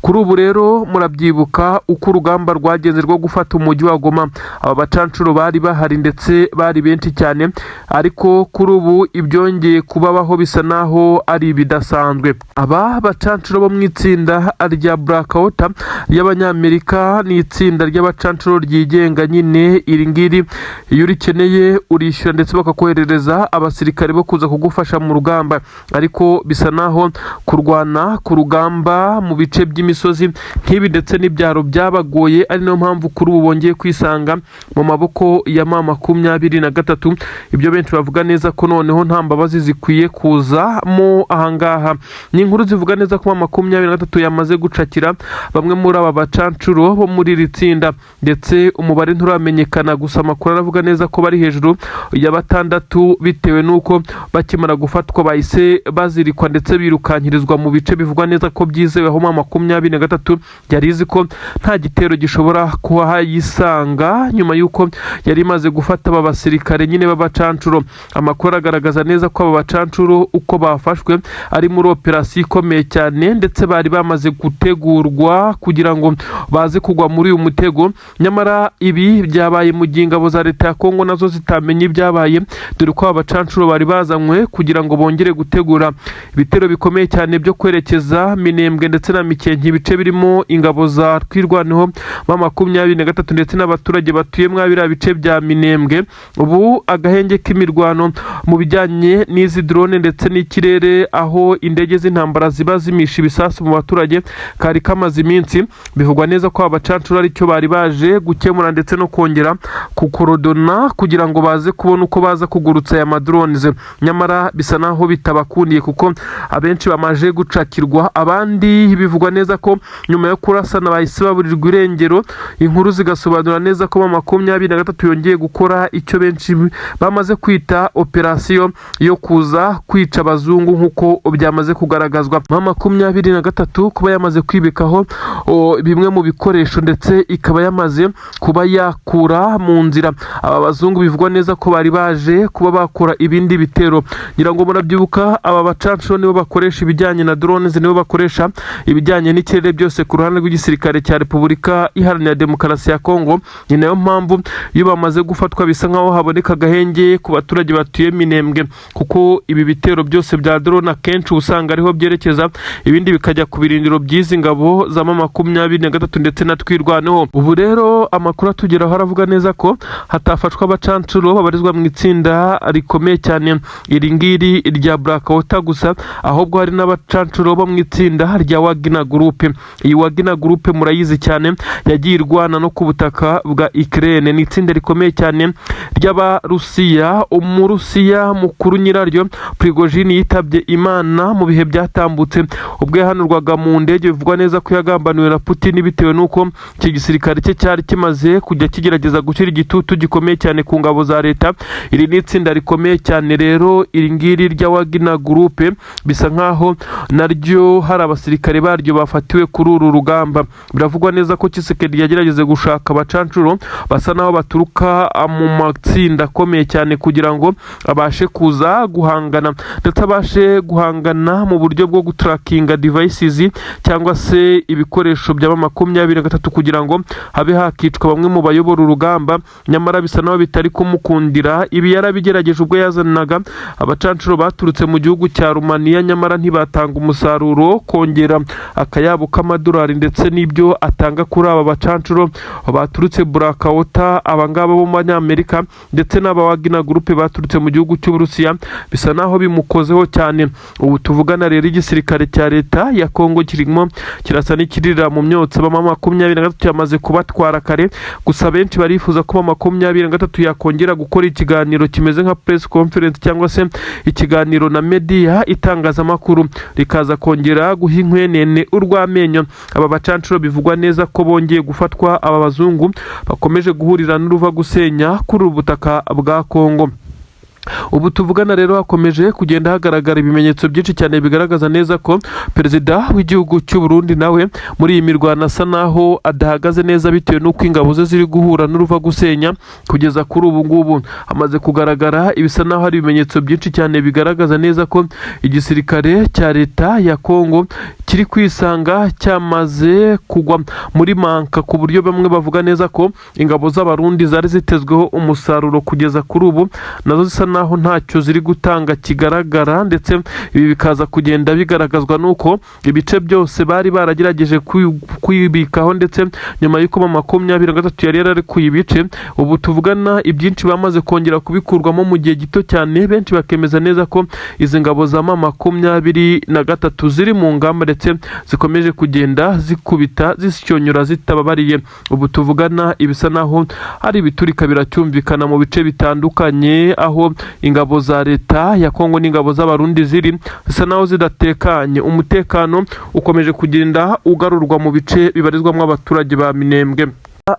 Kuri ubu rero murabyibuka uko urugamba rwagenze rwo gufata umujyi wa Goma. Aba bacancuro bari bahari ndetse bari benshi cyane, ariko kuri ubu ibyongeye kubabaho bisa naho ari ibidasanzwe. Aba bacancuro bo mu itsinda rya Blackwater y'abanyamerika ni itsinda ry'abacancuro ryigenga nyine. Iri ngiri iyo urikeneye urishyura ndetse bakakoherereza abasirikare bo kuza kugufasha mu rugamba, ariko bisa naho kurwana ku rugamba mu bice by'imisozi nk'ibi ndetse n'ibyaro byabagoye, ari nayo mpamvu kuri ubu bongeye kwisanga mu maboko ya M23. Ibyo benshi bavuga neza ko noneho nta mbabazi zikwiye kuzamo ahangaha. Ni inkuru zivuga neza ko M23 yamaze gucakira bamwe muri aba bacancuro bo muri iri tsinda, ndetse umubare nturamenyekana, gusa amakuru aravuga neza ko bari hejuru ya 6 bitewe n'uko bakimara gufatwa bahise bazirikwa ndetse birukankirizwa mu bice bivugwa neza ko byizeweho M23 yari izi ko nta gitero gishobora kuba yisanga nyuma y'uko yari imaze gufata aba basirikare nyine b'abacancuro. Amakuru agaragaza neza ko aba bacancuro uko bafashwe ari muri operasiyo ikomeye cyane, ndetse bari bamaze gutegurwa kugira ngo baze kugwa muri uyu mutego. Nyamara ibi byabaye mu gihe ingabo za leta ya Kongo nazo zitamenye ibyabaye, dore ko abacancuro bari bazanywe kugira ngo bongere gutegura ibitero bikomeye cyane byo kwerekeza Minembwe ndetse na Mikenke, ibice birimo ingabo za Twirwaneho M23 ndetse n'abaturage batuye mwabira bice bya Minembwe. Ubu agahenge k'imirwano mu bijyanye n'izi drone ndetse n'ikirere, aho indege z'intambara ziba zimisha ibisasu mu baturage, kari kamaze iminsi. Bivugwa neza ko abacancuro ari cyo bari baje gukemura ndetse no kongera kukorodona kugira ngo baze kubona uko baza kugurutsa aya madrones. Nyamara bisa naho bitabakundiye kuko abenshi bamaje gucakirwa, abandi bivugwa neza ko nyuma yo kurasana bahise baburirwa irengero. Inkuru zigasobanura neza ko M23 yongeye gukora icyo benshi bamaze kwita operasiyo yo kuza kwica abazungu nk'uko byamaze kugaragazwa. M23 kuba yamaze kwibikaho bimwe mu bikoresho ndetse ikaba yamaze kuba yakura mu nzira aba bazungu. Bivugwa neza ko bari baje kuba bakora ibindi bitero. Ngira ngo murabyibuka aba bacancuro nibo bakoresha ibijyanye na drones, nibo bakoresha ibijyanye n'ikirere byose ku ruhande rw'igisirikare cya Repubulika Iharanira Demokarasi ya Kongo. Ni nayo mpamvu iyo bamaze gufatwa bisa nkaho haboneka agahenge ku baturage batuye Minembwe, kuko ibi bitero byose bya drone akenshi usanga ariho byerekeza, ibindi bikajya ku birindiro by'izi ngabo za M23 ndetse na Twirwaneho. Ubu rero amakuru atugeraho aravuga neza ko hatafashwa abacancuro babarizwa mu itsinda rikomeye cyane iri ngiri rya Blackwater gusa, ahubwo hari n'abacancuro bo mu itsinda rya Wagner Group. Iyi Wagner Group murayizi cyane, yagiye irwana no ku butaka bwa Ukraine. Ni itsinda rikomeye rikomeye cyane ry'Abarusiya. Umurusiya mukuru nyiraryo Prigozhin yitabye Imana mu bihe byatambutse ubwo yahanurwaga mu ndege. Bivugwa neza ko yagambaniwe na Putin bitewe n'uko iki gisirikare cye cyari kimaze kujya kigerageza gushyira igitutu gikomeye cyane ku ngabo za leta. Iri ni itsinda rikomeye cyane rero, iri ngiri rya Wagner Group, bisa nkaho naryo hari abasirikare baryo bafatiwe kuri uru rugamba. Biravugwa neza ko Tshisekedi yagerageze gushaka abacancuro basa naho baturuka mu matsinda akomeye cyane kugira ngo abashe kuza guhangana, ndetse abashe guhangana mu buryo bwo gutrakinga devices cyangwa se ibikoresho bya 23 kugira ngo habe hakicwa bamwe mu bayobora urugamba. Nyamara bisa naho bitari kumukundira. Ibi yarabigerageje ubwo yazanaga abacancuro baturutse mu gihugu cya Rumaniya, nyamara ntibatanga umusaruro, kongera akayabo k'amadolari ndetse n'ibyo atanga kuri aba bacancuro baturutse Blackwater, abangaba bo mu Banyamerika ndetse n'aba Wagner Group baturutse mu gihugu cy'Uburusiya, bisa naho bimukozeho cyane. Ubu tuvugana rero igisirikare cya leta ya Kongo kirimo kirasa n'ikirira mu myotsi. Bama 23 yamaze kubatwara kare, gusa benshi barifuza ko 23 yakongera gukora ikiganiro kimeze nka press conference cyangwa se ikiganiro na media itangazamakuru rikaza kongera guha inkwenene urw'amenyo. Aba bacancuro bivugwa neza ko bongeye gufatwa, aba bazungu bakomeje guhurira n'uruva gusenya kuri ubutaka bwa Kongo. Ubu tuvugana rero hakomeje kugenda hagaragara ibimenyetso byinshi cyane bigaragaza neza ko perezida w'igihugu cy'u Burundi nawe muri iyi mirwano asa naho adahagaze neza bitewe n'uko ingabo ze ziri guhura n'uruva gusenya. Kugeza kuri ubu ngubu hamaze kugaragara ibisa naho hari ibimenyetso byinshi cyane bigaragaza neza ko igisirikare cya leta ya Kongo kiri kwisanga cyamaze kugwa muri manka, ku buryo bamwe bavuga neza ko ingabo z'Abarundi zari zitezweho umusaruro kugeza kuri ubu nazo zisa naho ntacyo ziri gutanga kigaragara, ndetse ibi bikaza kugenda bigaragazwa nuko ibice byose bari baragerageje kwibikaho, ndetse nyuma y'uko 23 yari yarari kuyibice, ubu tuvugana ibyinshi bamaze kongera kubikurwamo mu gihe gito cyane. Benshi bakemeza neza ko izi ngabo za 23 ziri mu ngamba ndetse zikomeje kugenda zikubita zisyonyura zitababariye. Ubu tuvugana ibisa naho ari biturika biracyumvikana mu bice bitandukanye, aho ingabo za leta ya Kongo n'ingabo z'Abarundi zisa naho zidatekanye. Umutekano ukomeje kugenda ugarurwa mu bice bibarizwamo abaturage ba Minembwe.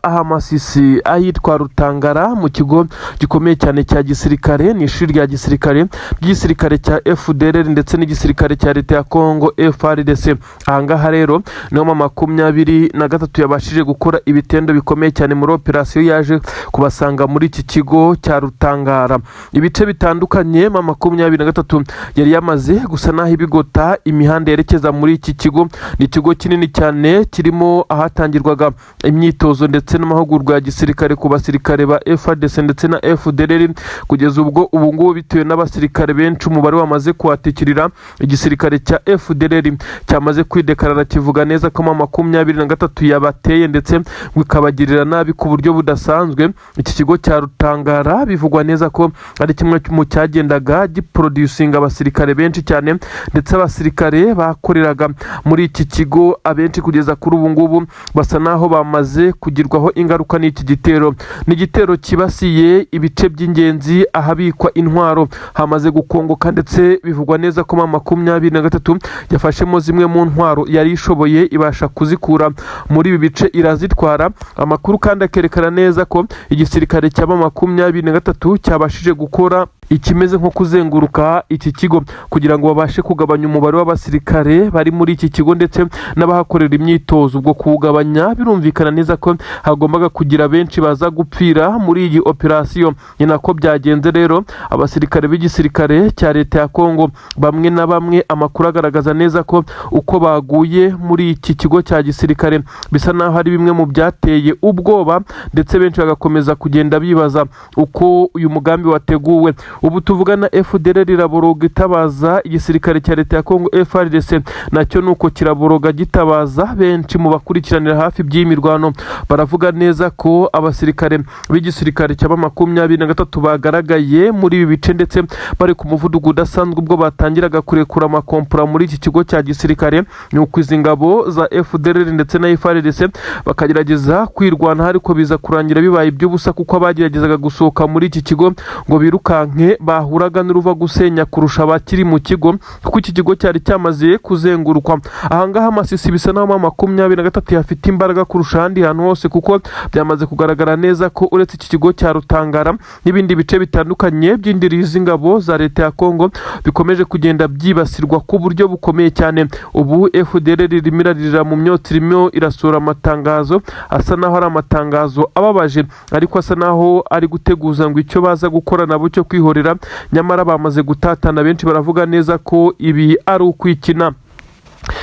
Aha Masisi ahitwa Rutangara mu kigo gikomeye cyane cya gisirikare, ni ishuri rya gisirikare ry'igisirikare cya FDLR ndetse n'igisirikare cya leta ya Kongo FARDC. Ahangaha rero niho 23 yabashije gukora ibitendo bikomeye cyane muri operasiyo yaje kubasanga muri iki kigo cya Rutangara. Ibice bitandukanye 23 yari yamaze gusa naho ibigota imihanda yerekeza muri iki kigo. Ni ikigo kinini cyane kirimo ahatangirwaga imyitozo ndetse n'amahugurwa ya gisirikare ku basirikare ba FARDC ndetse na FDLR. Kugeza ubwo ubu ngubu bitewe n'abasirikare benshi umubare wamaze kuhatikirira, igisirikare cya FDLR cyamaze kwidekarara kivuga neza ko 23 yabateye ndetse bikabagirira nabi ku buryo budasanzwe. Iki kigo cya Rutangara bivugwa neza ko ari kimwe mu cyagendaga giproducinga abasirikare benshi cyane, ndetse abasirikare bakoreraga muri iki kigo abenshi kugeza kuri ubu ngubu basa naho bamaze kugirwaho ingaruka n'iki gitero. Ni igitero kibasiye ibice by'ingenzi ahabikwa intwaro hamaze gukongoka, ndetse bivugwa neza ko 23 yafashemo zimwe mu ntwaro yari ishoboye ibasha kuzikura muri ibi bice irazitwara. Amakuru kandi akerekana neza ko igisirikare cya 23 cyabashije gukora ikimeze nko kuzenguruka iki kigo kugira ngo babashe kugabanya umubare w'abasirikare bari muri iki kigo ndetse n'abahakorera imyitozo. Ubwo kuwugabanya birumvikana neza ko hagombaga kugira benshi baza gupfira muri iyi operasiyo. Ni nako byagenze rero. Abasirikare b'igisirikare cya leta ya Kongo bamwe na bamwe, amakuru agaragaza neza ko uko baguye muri iki kigo cya gisirikare bisa naho hari bimwe mu byateye ubwoba, ndetse benshi bagakomeza kugenda bibaza uko uyu mugambi wateguwe. ubu tuvugana FDLR iraboroga itabaza igisirikare cya leta ya Kongo FARDC nacyo nuko kiraboroga gitabaza. Benshi mu bakurikiranira hafi by'imirwano baravuga neza ko abasirikare b'igisirikare cya 23 bagaragaye muri ibi bice ndetse bari ku muvuduko udasanzwe ubwo batangiraga kurekura amakompura muri iki kigo cya gisirikare. Nuko izi ngabo za FDLR ndetse na FARDC bakagerageza kwirwana, ariko biza kurangira bibaye iby'ubusa kuko abageragezaga gusohoka muri iki kigo ngo birukanke bahuraga n'uruva gusenya kurusha abakiri mu kigo, kuko iki kigo cyari cyamaze kuzengurukwa. Ahangaha amasisi bisa naho 23 yafite imbaraga kurusha ahandi hantu hose, kuko byamaze kugaragara neza ko uretse iki kigo cya Rutangara n'ibindi bice bitandukanye by'indiri z'ingabo za leta ya Kongo bikomeje kugenda byibasirwa ku buryo bukomeye cyane. Ubu FDLR irimo irarira mu myotsi, irimo irasura amatangazo asa naho ari amatangazo ababaje, ariko asa naho ari guteguza ngo icyo baza gukora nabo cyo kwihorera, nyamara bamaze gutatana. Benshi baravuga neza ko ibi ari ukwikina.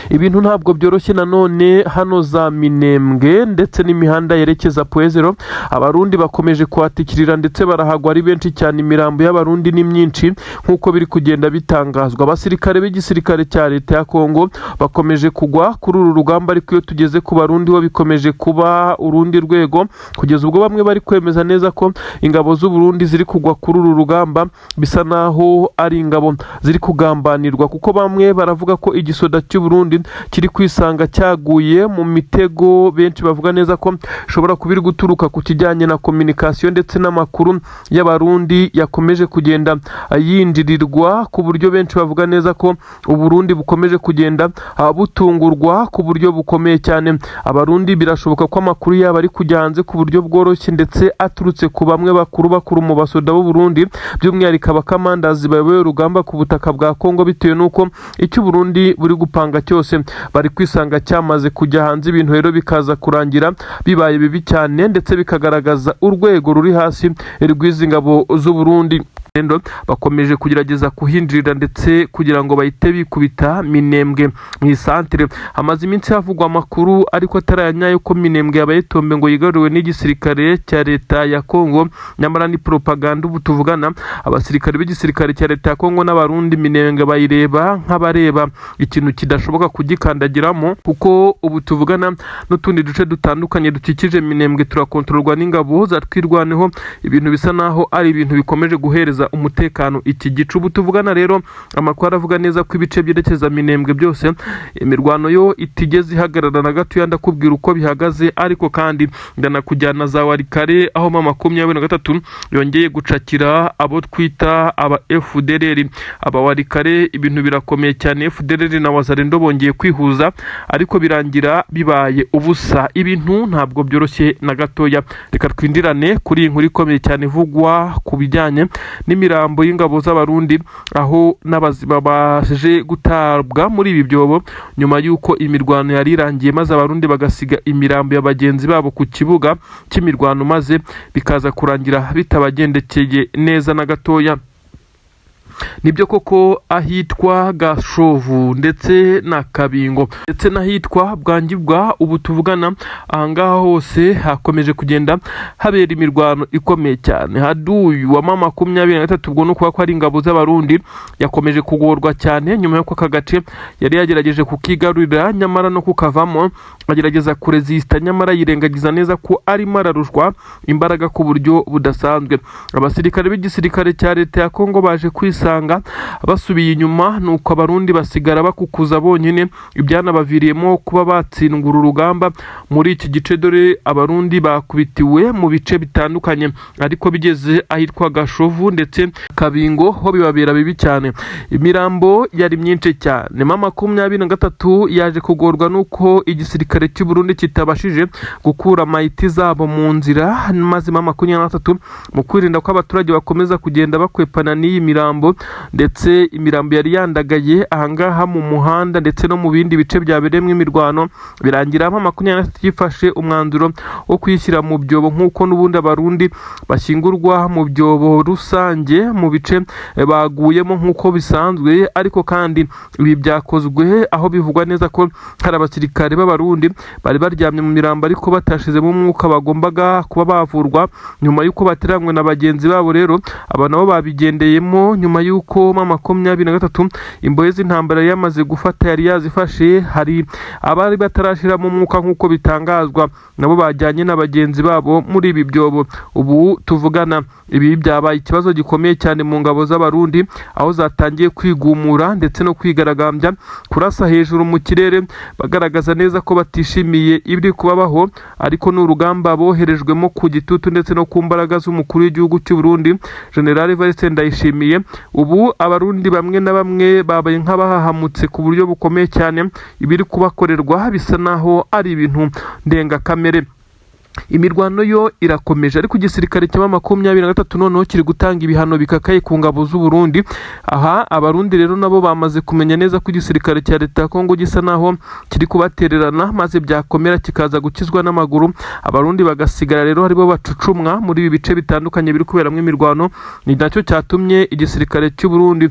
Ibintu ntabwo byoroshye nanone hano za Minembwe ndetse n'imihanda yerekeza Poezero. Abarundi bakomeje kwatikirira ndetse barahagwa ari benshi cyane. Imirambo y'abarundi ni myinshi nkuko biri kugenda bitangazwa. Abasirikare b'igisirikare cya leta ya Kongo bakomeje kugwa kuri uru rugamba, ariko iyo tugeze ku barundi ho bikomeje kuba urundi rwego, kugeza ubwo bamwe bari kwemeza neza ko ingabo z'u Burundi ziri kugwa kuri uru rugamba bisa naho ari ingabo ziri kugambanirwa, kuko bamwe baravuga ko igisoda cy'u Burundi kiri kwisanga cyaguye mu mitego. Benshi bavuga neza ko ishobora kubiri guturuka ku kijyanye na communication ndetse n'amakuru y'abarundi yakomeje kugenda yinjirirwa, ku buryo benshi bavuga neza ko Uburundi bukomeje kugenda butungurwa ku buryo bukomeye cyane. Abarundi birashoboka ko amakuru yabo ari kujya hanze ku buryo bworoshye ndetse aturutse ku bamwe bakuru mu basoda b'u Burundi, by'umwihariko abakamandazi bayoboye urugamba ku butaka bwa Kongo, bitewe n'uko icyo Burundi buri gupanga cyose bari kwisanga cyamaze kujya hanze. Ibintu rero bikaza kurangira bibaye bibi cyane ndetse bikagaragaza urwego ruri hasi rw'izi ngabo z'u Burundi. Bakomeje kugerageza kuhinjirira ndetse kugira ngo bahite bikubita Minembwe mu isantere. Hamaze iminsi havugwa amakuru ariko atarayanyayo ko Minembwe yabayetombe ngo yigaruriwe n'igisirikare cya leta ya Kongo, nyamara ni propaganda. Ubu tuvugana abasirikare b'igisirikare cya leta ya Kongo n'abarundi Minembwe bayireba nk'abareba ikintu kidashoboka kugikandagiramo, kuko ubu tuvugana n'utundi duce dutandukanye dukikije Minembwe turakontororwa n'ingabo za Twirwaneho. Ibintu bisa naho ari ibintu bikomeje guhereza umutekano iki gicu. Ubu tuvugana rero amakuru aravuga neza ko ibice byerekeza Minembwe byose imirwano yo itigeze ihagarara na gato. Ndakubwira uko bihagaze, ariko kandi ndanakujyana za Warikare aho 23 yongeye gucakira abo twita aba FDLR. Aba Warikare ibintu birakomeye cyane. FDLR na Wazalendo bongeye kwihuza, ariko birangira bibaye ubusa. Ibintu ntabwo byoroshye na gatoya. Reka twindirane kuri iyi nkuru ikomeye cyane ivugwa ku bijyanye n'imirambo y'ingabo z'abarundi, aho n'abazima baje gutabwa muri ibi byobo nyuma y'uko imirwano yari irangiye, maze abarundi bagasiga imirambo ya bagenzi babo ku kibuga cy'imirwano, maze bikaza kurangira bitabagendekeye neza na gatoya. Nibyo koko ahitwa Gashovu ndetse na Kabingo ndetse n'ahitwa Bwangibwa, ubu tuvugana ahangaha hose hakomeje kugenda habera imirwano ikomeye cyane. Haduyu wa 23 ubwo no kuba ko ari ingabo z'abarundi yakomeje kugorwa cyane nyuma y'uko aka gace yari yagerageje kukigarurira, nyamara no kukavamo agerageza kuresista, nyamara yirengagiza neza ko ari mararushwa imbaraga ku buryo budasanzwe. Abasirikare b'igisirikare cya leta ya Kongo baje kwisanga basubiye inyuma, nuko abarundi basigara bakukuza bonyine. Ibyanabaviriyemo kuba batsindwa urugamba muri iki gice, dore abarundi bakubitiwe mu bice bitandukanye, ariko bigeze ahitwa Gashovu ndetse Kabingo ho bibabera bibi cyane. Imirambo yari myinshi cyane. 23 yaje kugorwa nuko igisirikare cy'u Burundi kitabashije gukura mayiti zabo mu nzira, maze 23 mu kwirinda ko abaturage bakomeza kugenda bakwepana n'iyi mirambo, ndetse imirambo yari yandagaye ahangaha mu muhanda ndetse no mu bindi bice byabereyemo imirwano, birangira M23 yifashe umwanzuro wo kwishyira mu byobo nk'uko n'ubundi abarundi bashyingurwa mu byobo rusange mu bice baguyemo nk'uko bisanzwe. Ariko kandi ibi byakozwe aho bivugwa neza ko hari abasirikare b'abarundi bari baryamye mu mirambo ariko batashizemo umwuka bagombaga kuba bavurwa nyuma y'uko bateranywe na bagenzi babo. Rero aba nabo babigendeyemo nyuma y'uko M23 imbohe z'intambara yamaze gufata yari yazifashe. Hari abari batarashiramo umwuka nk'uko bitangazwa, nabo bajyanye na bagenzi babo muri ibi byobo. Ubu tuvugana ibi byabaye ikibazo gikomeye cyane mu ngabo z'abarundi, aho zatangiye kwigumura ndetse no kwigaragambya, kurasa hejuru mu kirere bagaragaza neza ko batishimiye ibiri kubabaho. Ariko n'urugamba boherejwemo ku gitutu ndetse no ku mbaraga z'umukuru w'igihugu cy'u Burundi General Evariste Ndayishimiye. Ubu abarundi bamwe na bamwe babaye nk'abahahamutse ku buryo bukomeye cyane. Ibiri kubakorerwa bisa naho ari ibintu ndengakamere. Imirwano yo irakomeje, ariko igisirikare cya M23 noneho kiri gutanga ibihano bikakaye ku ngabo z'u Burundi. Aha abarundi rero nabo bamaze kumenya neza ko igisirikare cya leta ya Kongo gisa naho kiri kubatererana, maze byakomera kikaza gukizwa n'amaguru. Abarundi bagasigara rero haribo bacucumwa muri ibi bice bitandukanye biri kuberamo imirwano. Ni nacyo cyatumye igisirikare cy'u Burundi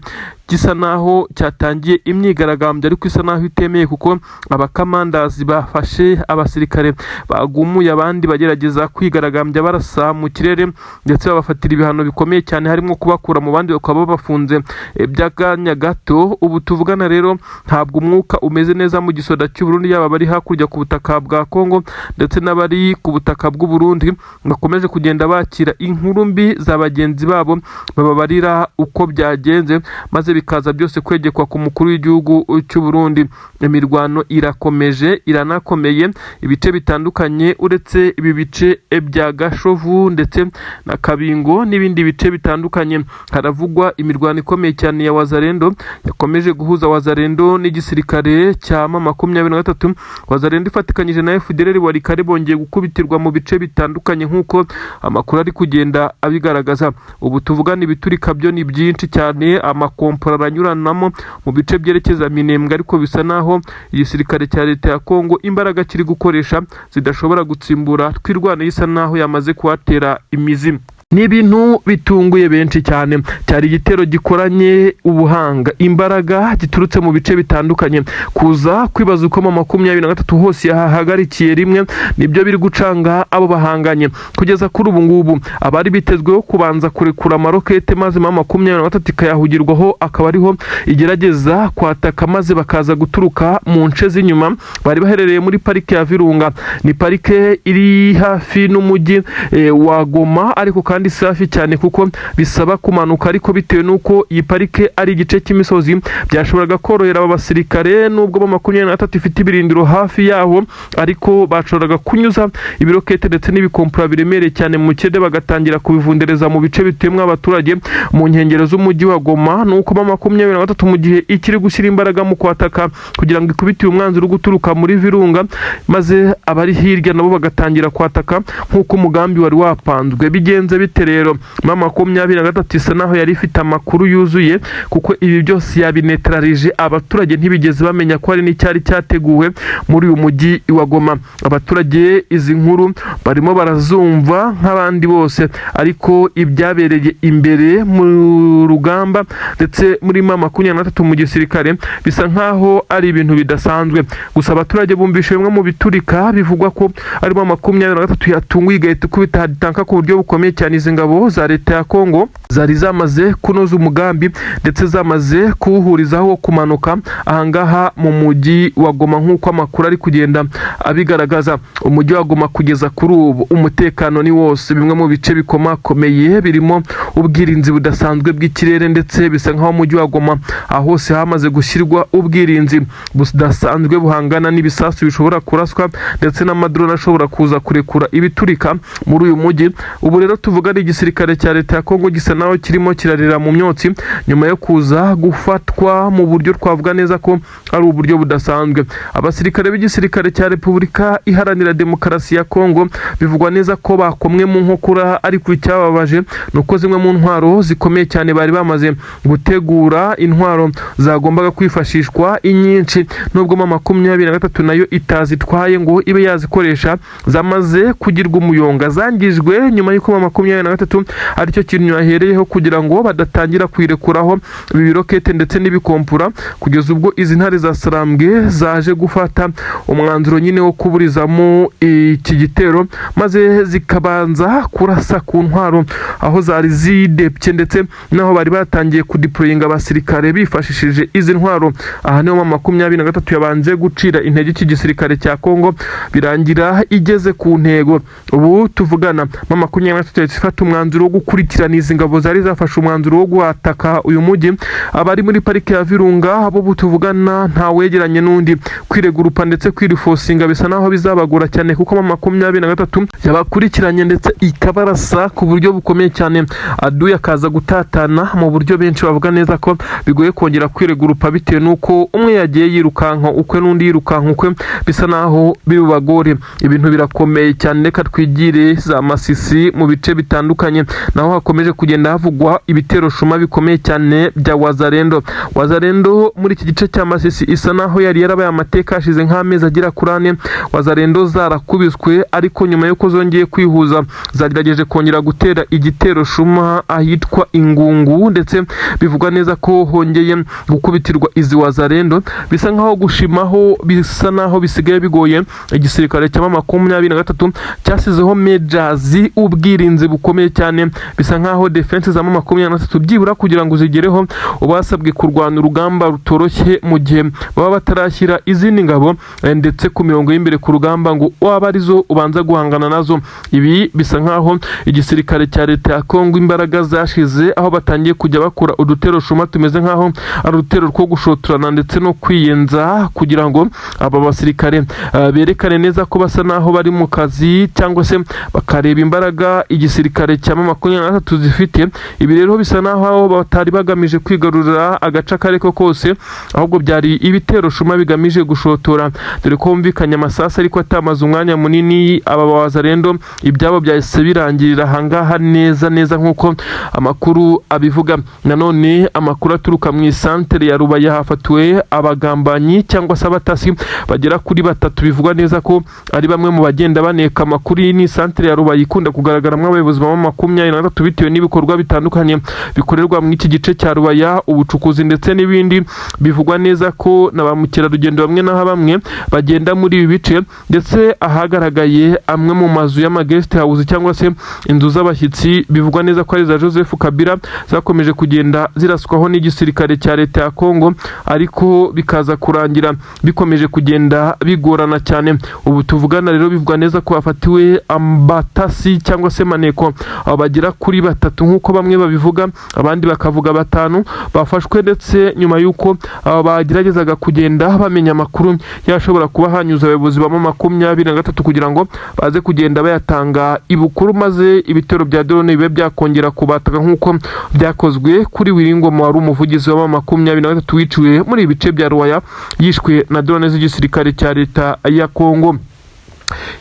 gisa naho cyatangiye imyigaragambyo, ariko isa naho itemeye, kuko abakamandazi bafashe abasirikare bagumuye abandi bagerageza kwigaragambya barasa mu kirere, ndetse babafatira ibihano bikomeye cyane, harimo kubakura mu bandi bakaba bafunze by'akanya gato. Ubu tuvugana rero ntabwo umwuka umeze neza mu gisoda cy'u Burundi, yaba bari hakurya ku butaka bwa Kongo ndetse n'abari ku butaka bw'u Burundi bakomeje kugenda bakira inkuru mbi za bagenzi babo bababarira uko byagenze, maze bikaza byose kwegekwa ku mukuru w'igihugu cy'u Burundi. Imirwano irakomeje, iranakomeye ibice bitandukanye, uretse ibi bice bya Gashovu ndetse na Kabingo n'ibindi bice bitandukanye. Haravugwa imirwano ikomeye cyane ya Wazalendo, yakomeje guhuza Wazalendo n'igisirikare cya M23. Wazalendo ifatikanyije na FDLR wari kare bongeye gukubitirwa mu bice bitandukanye nk'uko amakuru ari kugenda abigaragaza. Ubu tuvugana ibiturika byo ni byinshi cyane, amakompora aranyuranamo mu bice byerekeza Minembwe, ariko bisa naho igisirikare cya leta ya Kongo imbaraga kiri gukoresha zidashobora gutsimbura twirwana, isa naho yamaze kuhatera imizi. Ni ibintu bitunguye benshi cyane. Cyari igitero gikoranye ubuhanga, imbaraga, giturutse mu bice bitandukanye. Kuza kwibaza uko M23 hose yahagarikiye rimwe nibyo biri gucanga abo bahanganye. Kugeza kuri ubu ngubu abari bitezweho kubanza kurekura amarokete maze M23 ikayahugirwaho, akaba ariho igerageza kwataka maze bakaza guturuka mu nce z'inyuma. Bari baherereye muri parike ya Virunga, ni parike iri hafi n'umujyi wa Goma, ariko kandi safi cyane kuko bisaba kumanuka, ariko bitewe nuko iyi parike ari igice cy'imisozi byashoboraga korohera aba basirikare. Nubwo M23 ifite ibirindiro hafi yaho, ariko bashoboraga kunyuza ibirokete ndetse n'ibikompura biremereye cyane mu kirere bagatangira kubivundereza mu bice bituyemo abaturage mu nkengero z'umujyi wa Goma. Nuko M23 mu gihe ikiri gushyira imbaraga mu kwataka kugira ngo ikubite umwanzuro guturuka muri Virunga, maze abari hirya nabo bagatangira kwataka nk'uko umugambi wari wapanzwe. Bigenze bite rero? M23 isa naho yari ifite amakuru yuzuye, kuko ibi byose yabinetralije. Abaturage ntibigeze bamenya ko hari n'icyari cyateguwe muri uyu mujyi wa Goma. Abaturage izi nkuru barimo barazumva nk'abandi bose, ariko ibyabereye imbere mu rugamba ndetse muri M23 mu gisirikare bisa nkaho ari ibintu bidasanzwe. Gusa abaturage bumvishe bimwe mu biturika bivugwa ko arimo M23 yatunguye igahita ikubita haditanka ku buryo bukomeye cyane. Izi ngabo za leta ya Kongo zari zamaze kunoza umugambi ndetse zamaze kuwuhurizaho kumanuka ahangaha mu mujyi wa Goma, nk'uko amakuru ari kugenda abigaragaza. Umujyi wa Goma kugeza kuri ubu umutekano ni wose, bimwe mu bice bikomakomeye birimo ubwirinzi budasanzwe bw'ikirere, ndetse bisa nkaho umujyi wa Goma hose hamaze gushyirwa ubwirinzi budasanzwe buhangana n'ibisasu bishobora kuraswa ndetse n'amadrone ashobora kuza kurekura ibiturika muri uyu mujyi. Ubu rero tuvuga ari igisirikare cya leta ya Kongo gisa naho kirimo kirarira mu myotsi nyuma yo kuza gufatwa mu buryo twavuga neza ko ari uburyo budasanzwe. Abasirikare b'igisirikare cya Repubulika Iharanira Demokarasi ya Kongo bivugwa neza ko bakomwe mu nkokora, ariko icyababaje nuko zimwe mu ntwaro zikomeye cyane bari bamaze gutegura, intwaro zagombaga kwifashishwa inyinshi nubwo mu 23 nayo itazitwaye ngo ibe yazikoresha, zamaze kugirwa umuyonga, zangijwe nyuma y'uko mu 23 aricyo kintu yahereyeho kugira ngo badatangira kwirekuraho ibirokete ndetse n'ibikompura, kugeza ubwo izi ntare za Sarambwe zaje gufata umwanzuro nyine wo kuburizamo iki gitero, maze zikabanza kurasa ku ntwaro aho zari zidepye ndetse naho bari batangiye kudeployinga abasirikare bifashishije izi ntwaro. Aha niho mu 23 yabanje gucira intege iki gisirikare cya Kongo, birangira igeze ku ntego. Ubu tuvugana mu 23 ifata umwanzuro wo gukurikirana izi ngabo zari zafashe umwanzuro wo guhataka uyu mujyi. Abari muri parike ya Virunga abo tuvugana nta wegeranye n'undi, kwiregurupa ndetse kwirifosinga bisa naho bizabagura cyane, kuko mu 23 yabakurikiranye ndetse ikabarasa ku buryo bukomeye cyane, aduye akaza gutatana mu buryo benshi bavuga neza ko bigoye kongera kwiregurupa bitewe nuko umwe yagiye yirukanka ukwe n'undi yirukanka ukwe, bisa naho bibagore. Ibintu birakomeye cyane, reka twigire za Masisi mu bice bitandukanye naho hakomeje kugenda havugwa ibitero shuma bikomeye cyane bya Wazalendo muri iki gice cya Masisi isa naho yari yarabaye amateka ashize nk'amezi agira kuri 4. Wazalendo zarakubiswe, ariko nyuma yuko zongeye kwihuza zagerageje kongera gutera igitero shuma ahitwa Ingungu, ndetse bivugwa neza ko hongeye gukubitirwa izi Wazalendo. Bisa nkaho gushimaho bisa naho bisigaye bigoye. Igisirikare cya 23 cyasizeho mejazi ubwirinzi bukomeye cyane, bisa nkaho defense za 23 byibura kugira ngo zigereho ubasabwe kurwana urugamba rutoroshye mu gihe baba batarashyira izindi ngabo ndetse ku mirongo y'imbere ku rugamba ngo waba arizo ubanza guhangana nazo. Ibi bisa nkaho igisirikare cya leta ya Kongo imbaraga zashize, aho batangiye kujya bakora udutero shuma tumeze nkaho ari udutero two gushotorana ndetse no kwiyenza, kugira ngo aba basirikare berekane neza ko basa naho bari mu kazi, cyangwa se bakareba imbaraga igisirikare cya 23 zifite. Ibi rero bisa naho batari bagamije kwigarurira agace kareko kose, ahubwo byari ibitero shuma bigamije gushotora, dore ko humvikanye amasasa ariko atamaze umwanya munini. Aba Wazalendo ibyabo byahise birangirira hangaha neza nkuko amakuru abivuga. Nanone amakuru aturuka mu isantere ya Rubaya hafatiwe abagambanyi cyangwa se abatasi bagera kuri 3, bivugwa neza ko ari bamwe mu bagenda baneka amakuru. Ni santere ya Rubaya ikunda kugaragaramo abayobozi ba 23 bitewe n'ibikorwa bitandukanye bikorerwa mu iki gice cya Rubaya, ubucukuzi ndetse n'ibindi. Bivugwa neza ko na ba mukerarugendo bamwe na bamwe bagenda muri ibi bice, ndetse ahagaragaye amwe mu mazu y'ama-guest house cyangwa se inzu z'abashyitsi, bivugwa neza ko ari za Joseph Kabila zakomeje kugenda ziraswaho n'igisirikare cya leta ya Kongo, ariko bikaza kurangira bikomeje kugenda bigorana cyane. Ubu tuvugana rero bivugwa neza ko bafatiwe ambatasi cyangwa se maneko bagera kuri 3 nkuko bamwe babivuga, abandi bakavuga 5 bafashwe, ndetse nyuma yuko bageragezaga kugenda bamenya amakuru yashobora kuba hanyuza abayobozi ba 23 kugira ngo baze kugenda bayatanga ibukuru, maze ibitero bya drone bibe byakongera kubataka nkuko byakozwe kuri Wiringoma wari umuvugizi wa 23 wiciwe muri ibice bya Rwaya, yishwe na drone z'igisirikare cya leta ya Kongo.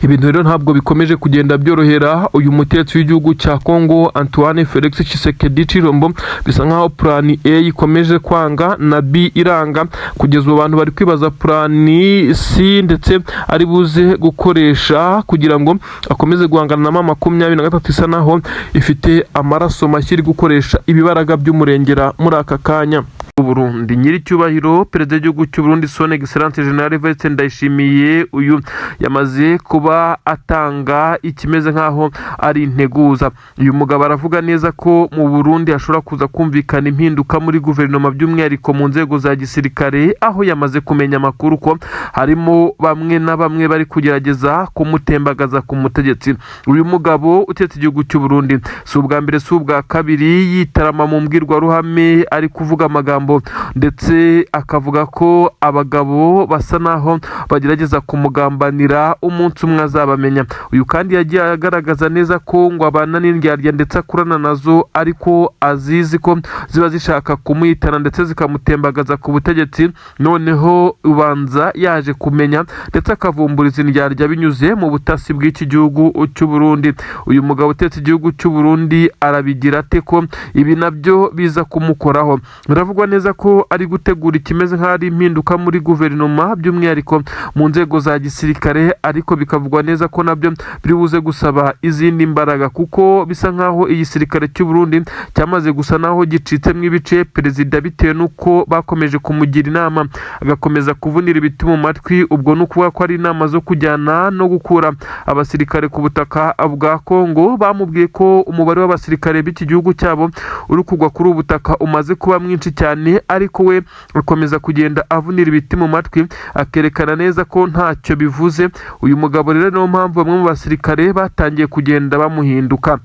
Ibintu rero ntabwo bikomeje kugenda byorohera uyu mutetsi w'igihugu cya Kongo Antoine Felix Tshisekedi Chilombo. Bisa nkaho plan A ikomeje kwanga na B iranga, kugeza abantu bari kwibaza plan C ndetse ari buze gukoresha kugira ngo akomeze guhangana na 23 isa naho ifite amaraso mashyiri gukoresha ibibaraga by'umurengera muri aka kanya. Burundi nyiricyubahiro perezida w'igihugu cy'u Burundi Son Excellence General Evariste Ndayishimiye uyu yamaze kuba atanga ikimeze nkaho ari integuza. Uyu mugabo aravuga neza ko mu Burundi hashobora kuza kumvikana impinduka muri guverinoma by'umwihariko mu nzego za gisirikare, aho yamaze kumenya amakuru ko harimo bamwe na bamwe bari kugerageza kumutembagaza ku mutegetsi. Uyu mugabo utetse igihugu cy'u Burundi si ubwa mbere si ubwa kabiri yitarama mu mbwirwaruhame ari kuvuga amagambo magambo, ndetse akavuga ko abagabo basa naho bagerageza kumugambanira umunsi umwe azabamenya. Uyu kandi yagiye agaragaza neza ko ngo abana n'indyarya ndetse akurana nazo, ariko azizi ko ziba zishaka kumuhitana ndetse zikamutembagaza ku butegetsi. Noneho ubanza yaje kumenya ndetse akavumbura izi ndyarya binyuze mu butasi bw'iki gihugu cy'u Burundi. Uyu mugabo utetse igihugu cy'u Burundi arabigira ate ko ibi nabyo biza kumukoraho? Biravugwa neza ko ari gutegura ikimeze nk'ari impinduka muri guverinoma, by'umwihariko mu nzego za gisirikare, ariko bikavugwa neza ko nabyo biri buze gusaba izindi mbaraga, kuko bisa nk'aho igisirikare cy'u Burundi cyamaze gusa naho gicitsemo ibice perezida, bitewe n'uko bakomeje kumugira inama agakomeza kuvunira ibiti mu matwi. Ubwo ni ukuvuga ko ari inama zo kujyana no gukura abasirikare ku butaka bwa Kongo. Bamubwiye ko umubare w'abasirikare b'iki gihugu cyabo uri kugwa kuri ubu butaka umaze kuba mwinshi cyane, ariko we akomeza kugenda avunira ibiti mu matwi, akerekana neza ko ntacyo bivuze. Uyu mugabo rero niyo mpamvu bamwe mu basirikare batangiye kugenda bamuhinduka.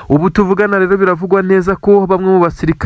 Ubu tuvugana rero biravugwa neza ko bamwe mu basirikare